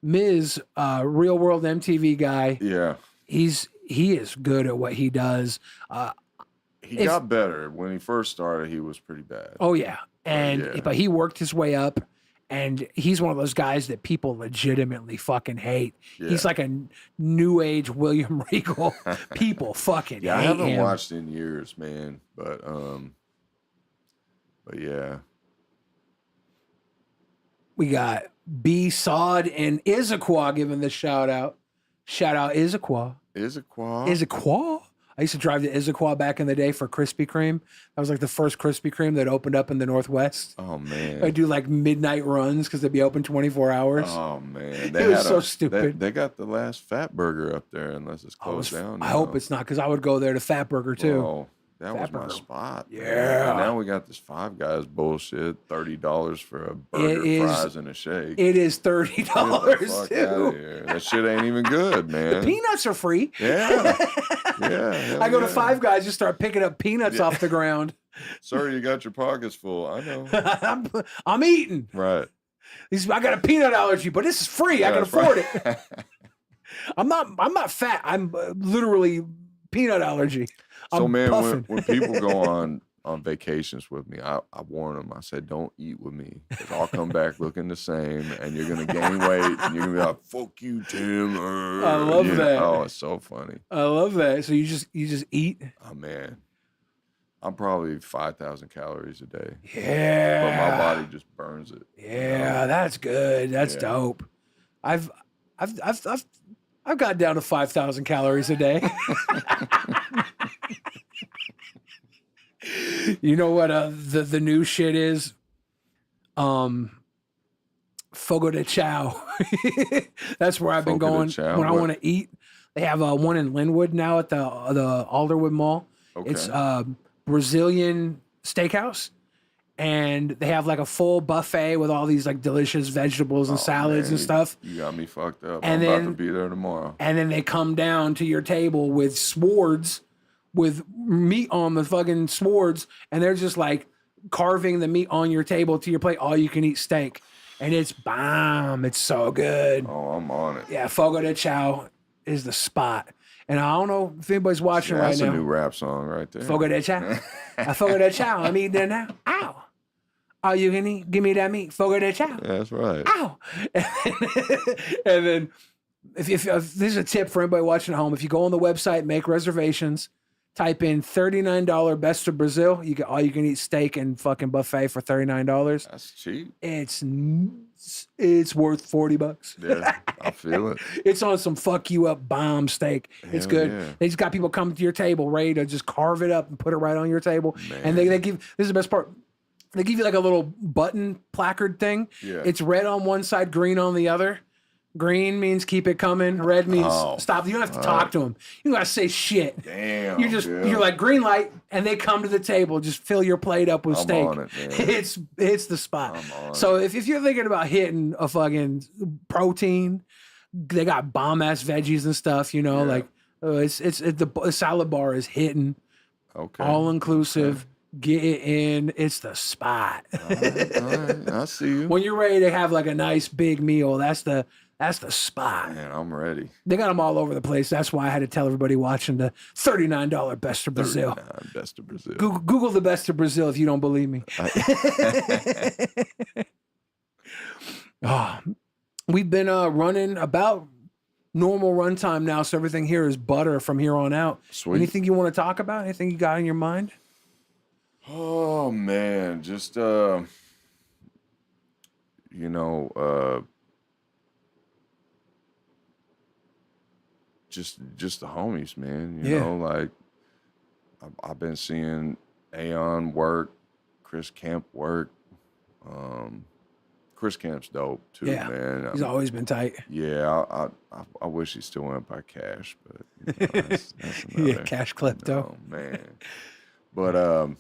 Miz, real world MTV guy. Yeah. He is good at what he does. He got better. When he first started, he was pretty bad. Oh yeah, and yeah. but he worked his way up, and he's one of those guys that people legitimately fucking hate. He's Yeah. like a new age William Regal. People fucking Yeah, I hate haven't him. watched in years, man. But yeah. We got B Sod and Issaquah giving the shout out. Shout out Issaquah. Issaquah. Issaquah. I used to drive to Issaquah back in the day for Krispy Kreme. That was like the first Krispy Kreme that opened up in the Northwest. Oh man. I do like midnight runs because they'd be open 24 hours. Oh man. It was so stupid. They got the last Fat Burger up there, unless it's closed down. I hope it's not, because I would go there to Fat Burger too. Well, that was Fat my Burger. spot. man. Yeah. And now we got this Five Guys bullshit. $30 for a burger, is- fries, and a shake. It is $30 Get the fuck outta too. here. That shit ain't even good, man. Peanuts are free. Yeah. Yeah. hell I go to yeah. Five Guys, just start picking up peanuts off the ground. Sir, you got your pockets full. I know. I'm eating. Right. I got a peanut allergy, but this is free. I can That's afford right. it. I'm not fat. I'm literally peanut allergy. So I'm man, puffing. when people go on vacations with me, I warn them. I said, don't eat with me, because I'll come back looking the same, and you're gonna gain weight, and you're gonna be like, "Fuck you, Tim." I love that. Oh, it's so funny. I love that. So you just eat. Oh man, I'm probably 5,000 calories a day, Yeah. but my body just burns it. Yeah, that's good. That's Yeah. dope. I've got down to 5,000 calories a day. You know what the new shit is? Fogo de Chao. That's where I've been Fogo de going Chao? when I What? want to eat. They have one in Linwood now at the Alderwood Mall. Okay. It's Brazilian steakhouse, and they have like a full buffet with all these like delicious vegetables and Oh, salads man, and stuff. You got me fucked up. And I'm about to then- be there tomorrow. And then they come down to your table with swords, with meat on the fucking swords, and they're just like carving the meat on your table to your plate, all you can eat steak, and it's bomb. It's so good. Oh, I'm on it. Yeah, Fogo de Chao is the spot. And I don't know if anybody's watching Yeah, right that's now. a new rap song right there. Fogo de Chao. Fogo de Chao. I'm eating it now. Ow. All you can eat, give me that meat. Fogo de Chao. Yeah, that's right. Ow. And then if this is a tip for anybody watching at home, if you go on the website, make reservations, type in $39 Best of Brazil, you get all you can eat steak and fucking buffet for $39. That's cheap. It's worth $40. Yeah, I feel it. It's on some fuck you up bomb steak. It's Hell good. yeah. They just got people coming to your table ready to just carve it up and put it right on your table. Man. And they give, this is the best part. They give you like a little button placard thing. Yeah. It's red on one side, green on the other. Green means keep it coming. Red means stop. You don't have to talk to them. You gotta say shit. Damn. You're like green light, and they come to the table. Just fill your plate up with steak. On it, man. It's the spot. So if you're thinking about hitting a fucking protein, they got bomb ass veggies and stuff. You know, like the salad bar is hitting. Okay. All inclusive. Get it in. It's the spot. All right. I see you. When you're ready to have like a nice big meal, that's the spot. Man, I'm ready. They got them all over the place. That's why I had to tell everybody watching the $39 Best of Brazil. Best of Brazil. Google the Best of Brazil if you don't believe me. We've been running about normal runtime now, so everything here is butter from here on out. Sweet. Anything you want to talk about? Anything you got in your mind? Oh man, just just the homies, man. You know, like I've been seeing Aeon work, Chris Kemp work. Chris Kemp's dope too, man. He's always been tight. Yeah, I wish he still went by Cash, but that's another, Cash Klepto. Oh man, but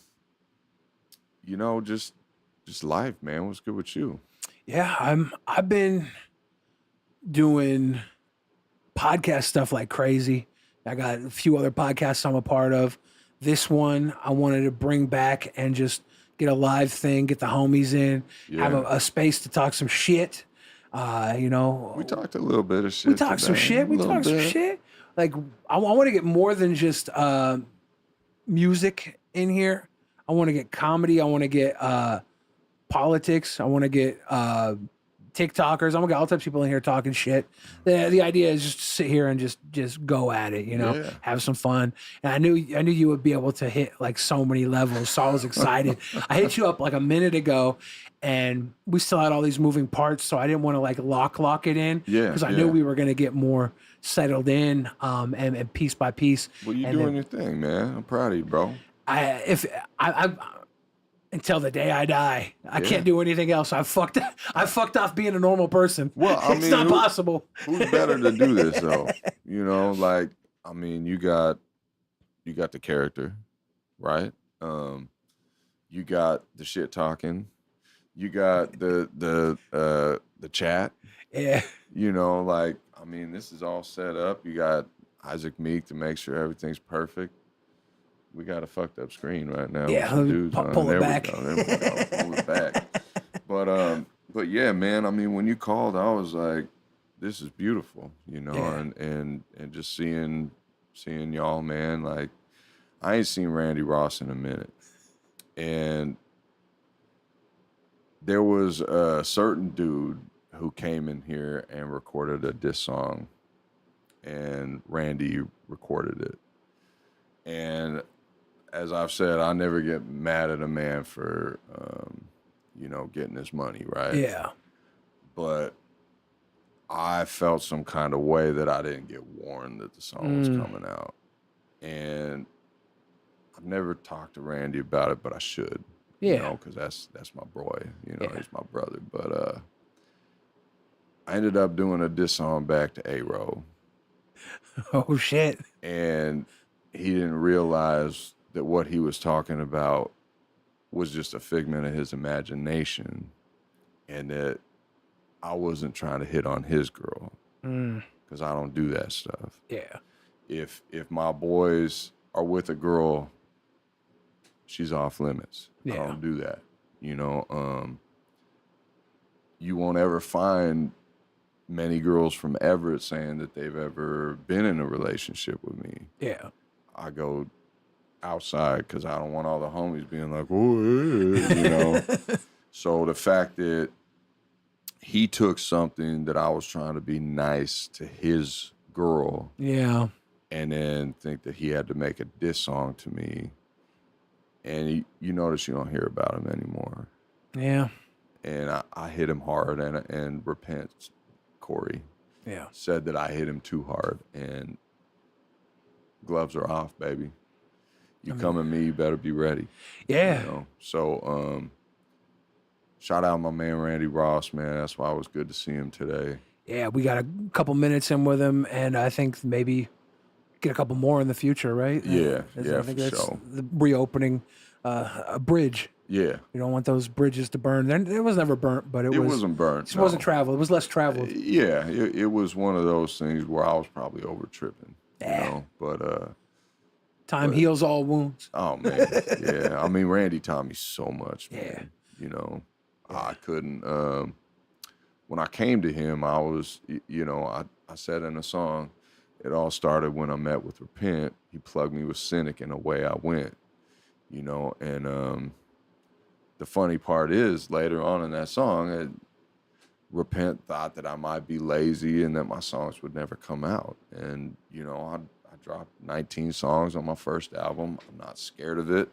just life, man. What's good with you? Yeah, I've been doing podcast stuff like crazy. I got a few other podcasts I'm a part of. This one I wanted to bring back and just get a live thing, get the homies in, have a space to talk some shit. We talked a little bit of shit. We talked some shit. Like I want to get more than just music in here. I want to get comedy. I want to get politics. I want to get TikTokers. I'm gonna get all types of people in here talking shit. The idea is just to sit here and just go at it, have some fun. And I knew you would be able to hit like so many levels. So I was excited. I hit you up like a minute ago, and we still had all these moving parts. So I didn't want to like lock it in. Because I knew we were gonna get more settled in, and piece by piece. Well, you're doing your thing, man. I'm proud of you, bro. Until the day I die, I can't do anything else. I fucked off being a normal person. Well, it's not possible. Who's better to do this though? You got the character, right? You got the shit talking. You got the chat. Yeah. This is all set up. You got Isaac Meek to make sure everything's perfect. We got a fucked up screen right now. Yeah, pull it back. There we go. Pull it back. But yeah, man. When you called, I was like, "This is beautiful," and just seeing y'all, man. Like, I ain't seen Randy Ross in a minute, and there was a certain dude who came in here and recorded a diss song, and Randy recorded it, and as I've said, I never get mad at a man for, getting his money, right? Yeah. But I felt some kind of way that I didn't get warned that the song was coming out. And I've never talked to Randy about it, but I should. Yeah. Because that's my boy. He's my brother. But I ended up doing a diss song back to A-Ro. Oh, shit. And he didn't realize that what he was talking about was just a figment of his imagination, and that I wasn't trying to hit on his girl, because I don't do that stuff. Yeah. If my boys are with a girl, she's off limits. I Yeah. don't do that. You won't ever find many girls from Everett saying that they've ever been in a relationship with me. Yeah. I go outside because I don't want all the homies being like, oh, So the fact that he took something that I was trying to be nice to his girl, Yeah. and then think that he had to make a diss song to me, and you notice you don't hear about him anymore. Yeah. And I hit him hard, and Repent, Corey, said that I hit him too hard, and gloves are off, baby. You come at me, you better be ready. Yeah. So shout out my man Randy Ross, man. That's why it was good to see him today. Yeah, we got a couple minutes in with him, and I think maybe get a couple more in the future, right? Yeah, I think for that's sure. the reopening a bridge. Yeah. You don't want those bridges to burn. It was never burnt, but it wasn't burnt. It wasn't traveled. It was less traveled. Yeah, it was one of those things where I was probably over tripping. But time heals all wounds. Oh man, yeah. I mean, Randy taught me so much, man. Yeah. I couldn't. When I came to him, I was, I said in a song, it all started when I met with Repent. He plugged me with Cynic, and away I went. And the funny part is later on in that song, Repent thought that I might be lazy and that my songs would never come out. And, I dropped 19 songs on my first album. I'm not scared of it.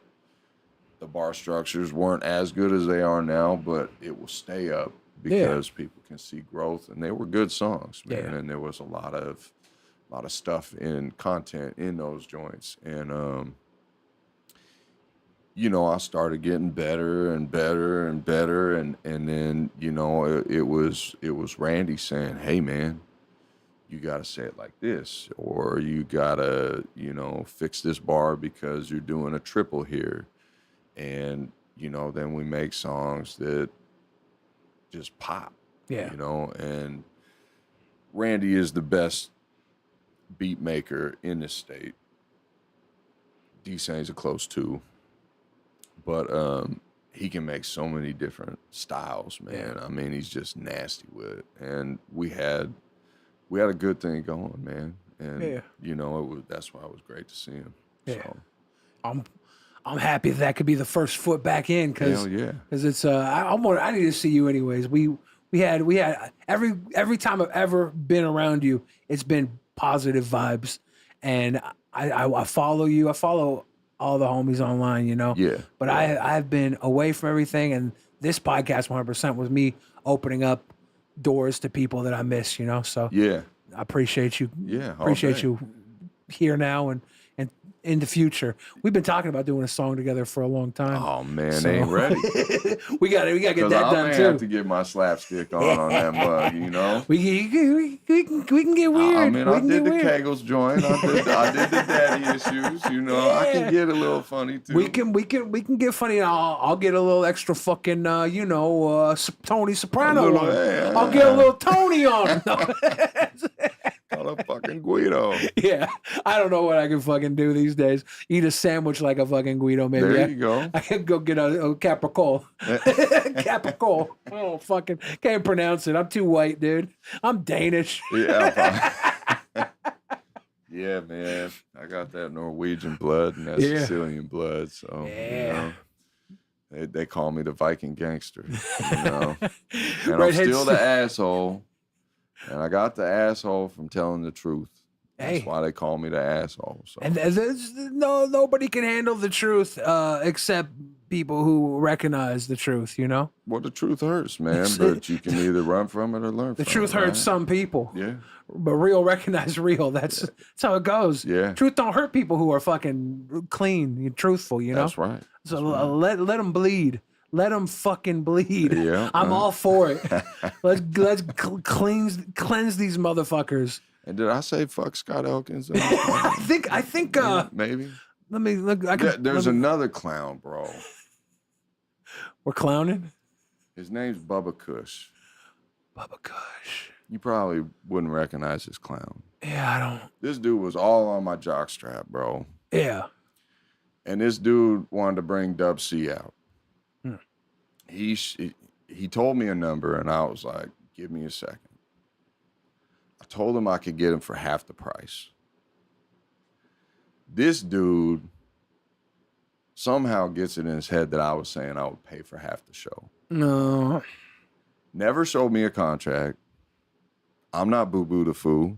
The bar structures weren't as good as they are now, but it will stay up because people can see growth. And they were good songs, man. Yeah. And there was a lot of stuff in content in those joints. And, I started getting better and better and better. And then, it was Randy saying, hey, man, you got to say it like this, or you got to, fix this bar because you're doing a triple here. And, then we make songs that just pop, and Randy is the best beat maker in this state. D-Saint's a close two. But he can make so many different styles, man. Yeah. I mean, he's just nasty with it. And we had a good thing going, man. And that's why it was great to see him. Yeah. So. I'm happy that could be the first foot back in because it's I need to see you anyways. We had every time I've ever been around you, it's been positive vibes, and I follow you. I follow all the homies online, Yeah. But I've been away from everything, and this podcast 100% was me opening up doors to people that I miss, So Yeah. I appreciate you. Yeah. Appreciate you here now and in the future. We've been talking about doing a song together for a long time. Oh man, they ain't ready. we gotta get that done too. I have to get my slapstick on that mug, We can get weird. I mean, I did the Kegels joint. I did the daddy issues. I can get a little funny too. We can get funny. I'll get a little extra fucking Tony Soprano on it. I'll get a little Tony on him. Call a fucking Guido. Yeah, I don't know what I can fucking do these days. Eat a sandwich like a fucking Guido, maybe. There you go. I can go get a Capricol. Capricol. Oh, fucking can't pronounce it. I'm too white, dude. I'm Danish. Yeah. Yeah, man. I got that Norwegian blood and that Sicilian blood, so they call me the Viking gangster. And I'm still the asshole. And I got the asshole from telling the truth. That's why they call me the asshole. So. And nobody can handle the truth except people who recognize the truth, Well, the truth hurts, man, but you can either run from it or learn from it. The truth hurts some people. Yeah. But real recognize real. That's how it goes. Yeah. Truth don't hurt people who are fucking clean and truthful, That's right. So let them bleed. Let them fucking bleed. Yeah, I'm all for it. Let's cleanse these motherfuckers. And did I say fuck Scott Elkins? I think. Maybe. Let me look. There's another clown, bro. We're clowning. His name's Bubba Kush. Bubba Kush. You probably wouldn't recognize this clown. Yeah, I don't. This dude was all on my jockstrap, bro. Yeah. And this dude wanted to bring Dub C out. Hmm. He told me a number, and I was like, give me a second. I told him I could get him for half the price. This dude somehow gets it in his head that I was saying I would pay for half the show. No. Never showed me a contract. I'm not Boo Boo the Fool.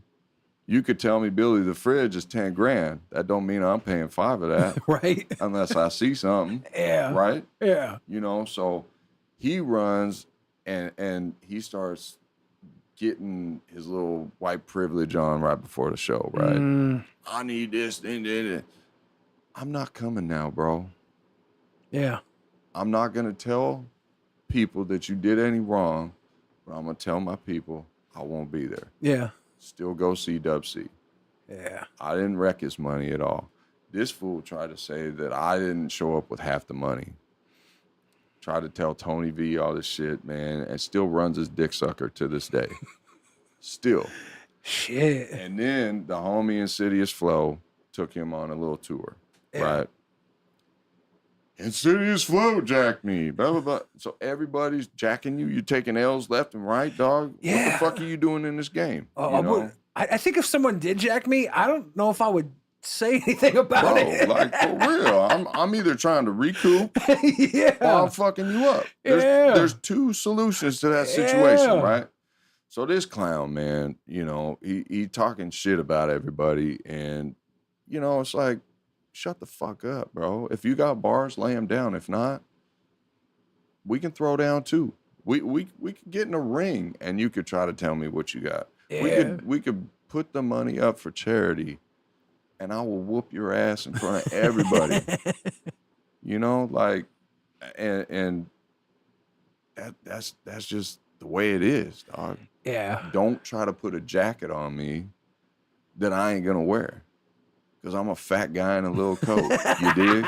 You could tell me Billy the Fridge is 10 grand. That don't mean I'm paying 5 of that. Right. Unless I see something. Yeah. Right? Yeah. You know, so he runs and he starts getting his little white privilege on right before the show, right? I need this, and I'm not coming now, bro. Yeah. I'm not going to tell people that you did any wrong, but I'm going to tell my people I won't be there. Yeah. Still go see Dub C. Yeah. I didn't wreck his money at all. This fool tried to say that I didn't show up with half the money. Tried to tell Tony V all this shit, man, and still runs his dick sucker to this day. Still. Shit. And then the homie Insidious Flow took him on a little tour, right? Insidious Flow jacked me, blah, blah, blah. So everybody's jacking you. You're taking L's left and right, dog. Yeah. What the fuck are you doing in this game? I think if someone did jack me, I don't know if I would say anything about it. Like, for real. I'm either trying to recoup yeah. or I'm fucking you up. There's two solutions to that situation, right? So this clown, man, you know, he talking shit about everybody. And, you know, it's like, shut the fuck up, bro. If you got bars, lay them down. If not, we can throw down too. We could get in a ring and you could try to tell me what you got. Yeah. We could put the money up for charity and I will whoop your ass in front of everybody. You know, like, and that's just the way it is, dog. Yeah. Don't try to put a jacket on me that I ain't gonna wear. Because I'm a fat guy in a little coat. You dig?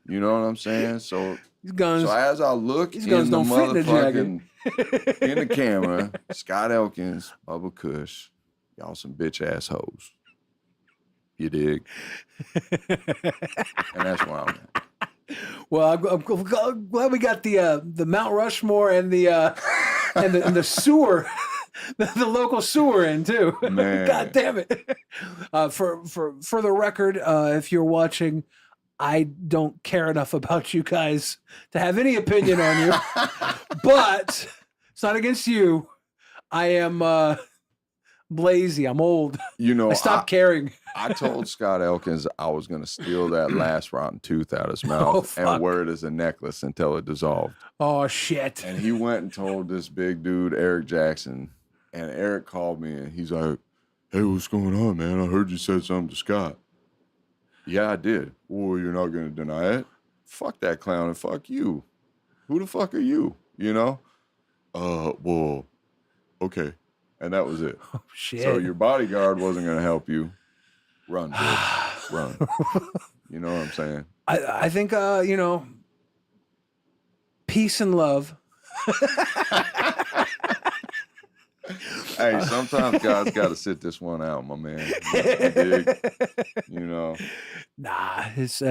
You know what I'm saying? So, guns, so as I look in the motherfucking, in the camera, Scott Elkins, Bubba Kush, y'all some bitch ass hoes. You dig? And that's where I'm at. Well, I'm glad we got the Mount Rushmore and the sewer. The local sewer in too. Man. God damn it. For the record, if you're watching, I don't care enough about you guys to have any opinion on you. But it's not against you. I am lazy. I'm old. You know, I stopped caring. I told Scott Elkins I was going to steal that last rotten tooth out of his mouth and wear it as a necklace until it dissolved. Oh, shit. And he went and told this big dude, Eric Jackson. And Eric called me and he's like, hey, what's going on, man? I heard you said something to Scott. Yeah, I did. Well, you're not going to deny it? Fuck that clown and fuck you. Who the fuck are you? You know? Well, okay. And that was it. Oh, shit. So your bodyguard wasn't going to help you. Run, bitch. Run. You know what I'm saying? I think, you know, peace and love. Hey, sometimes guys got to sit this one out, my man. You dig? You know. Nah, it's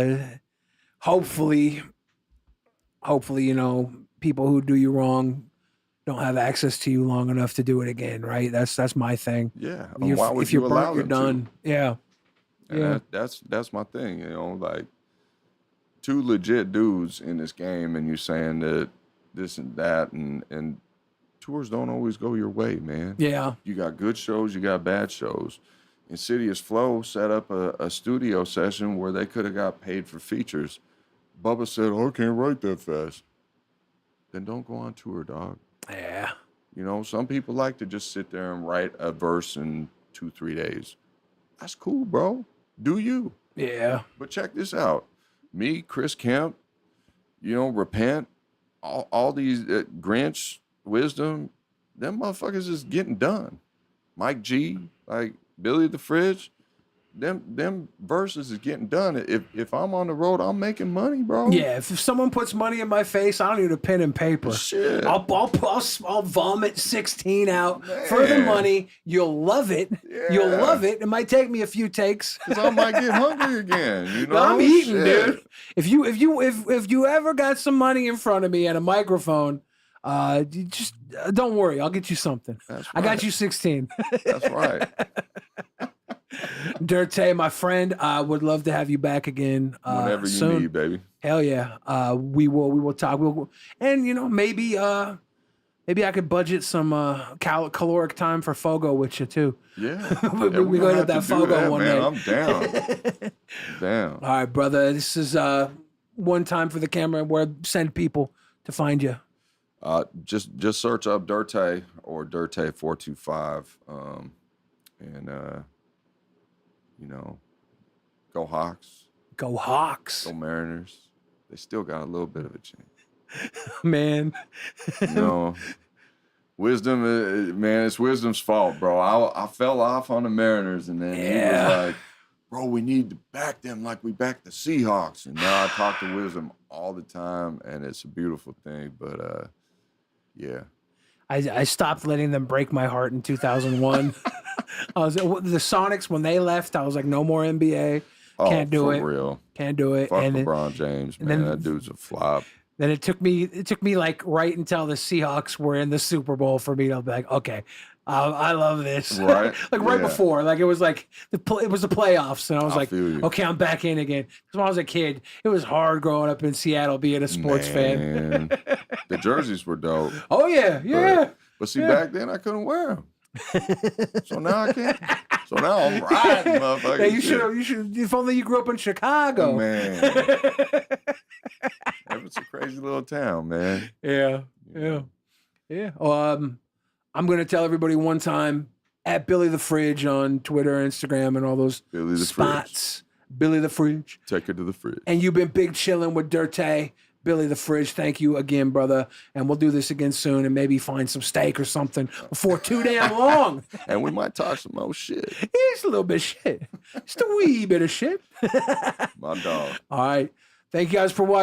hopefully, you know, people who do you wrong don't have access to you long enough to do it again, right? That's my thing. Yeah. If you're burnt, you're done. Yeah. And yeah. That's my thing, you know, like two legit dudes in this game and you saying that this and that and tours don't always go your way, man. Yeah. You got good shows, you got bad shows. Insidious Flow set up a studio session where they could have got paid for features. Bubba said, oh, I can't write that fast. Then don't go on tour, dog. Yeah. You know, some people like to just sit there and write a verse in 2-3 days. That's cool, bro. Do you? Yeah. But check this out. Me, Chris Kemp, you know, Repent, all these Grinch, Wisdom, them motherfuckers is getting done. Mike G, like Billy the Fridge, them verses is getting done. If I'm on the road, I'm making money, bro. Yeah, if someone puts money in my face, I don't need a pen and paper. Shit. I'll vomit 16 out for the money. You'll love it. Yeah. You'll love it. It might take me a few takes. Cause I might get hungry again. You know, I'm eating, Shit. dude. If you ever got some money in front of me and a microphone, you just don't worry. I'll get you something. That's I got right. you 16. That's right. Dirtay, my friend, I would love to have you back again. Whenever you soon. need, baby. Hell yeah. We will talk. And maybe I could budget some caloric time for Fogo with you too. Yeah. we go hit that Fogo one man. day. I'm down. Down. All right, brother. This is one time for the camera where send people to find you. Just search up Dirtay or Dirtay 425. Go Hawks. Go Hawks. Go Mariners. They still got a little bit of a chance. Man. Wisdom, man, it's Wisdom's fault, bro. I fell off on the Mariners, and then he was like, bro, we need to back them like we back the Seahawks. And now I talk to Wisdom all the time, and it's a beautiful thing. But, yeah. I stopped letting them break my heart in 2001. The Sonics, when they left, I was like, no more NBA. Can't do it. For real. Can't do it. Fuck and LeBron James, man. That dude's a flop. Then it took me like right until the Seahawks were in the Super Bowl for me to be like, okay, I love this. Right. Like right before, like it was like it was the playoffs, and I was like, okay, I'm back in again. Because when I was a kid, it was hard growing up in Seattle being a sports fan. The jerseys were dope. Oh yeah. But see, back then I couldn't wear them. So now I can. So now I'm riding, motherfucker. Yeah, you should. If only you grew up in Chicago. Man. Everett's a crazy little town, man. Yeah. I'm gonna tell everybody one time at Billy the Fridge on Twitter, Instagram, and all those Billy the spots. Fridge. Billy the Fridge. Take her to the fridge. And you've been big chilling with Dirtay. Billy the Fridge, thank you again, brother. And we'll do this again soon and maybe find some steak or something before too damn long. And we might talk some more shit. It's a little bit of shit. Just a wee bit of shit. My dog. All right. Thank you guys for watching.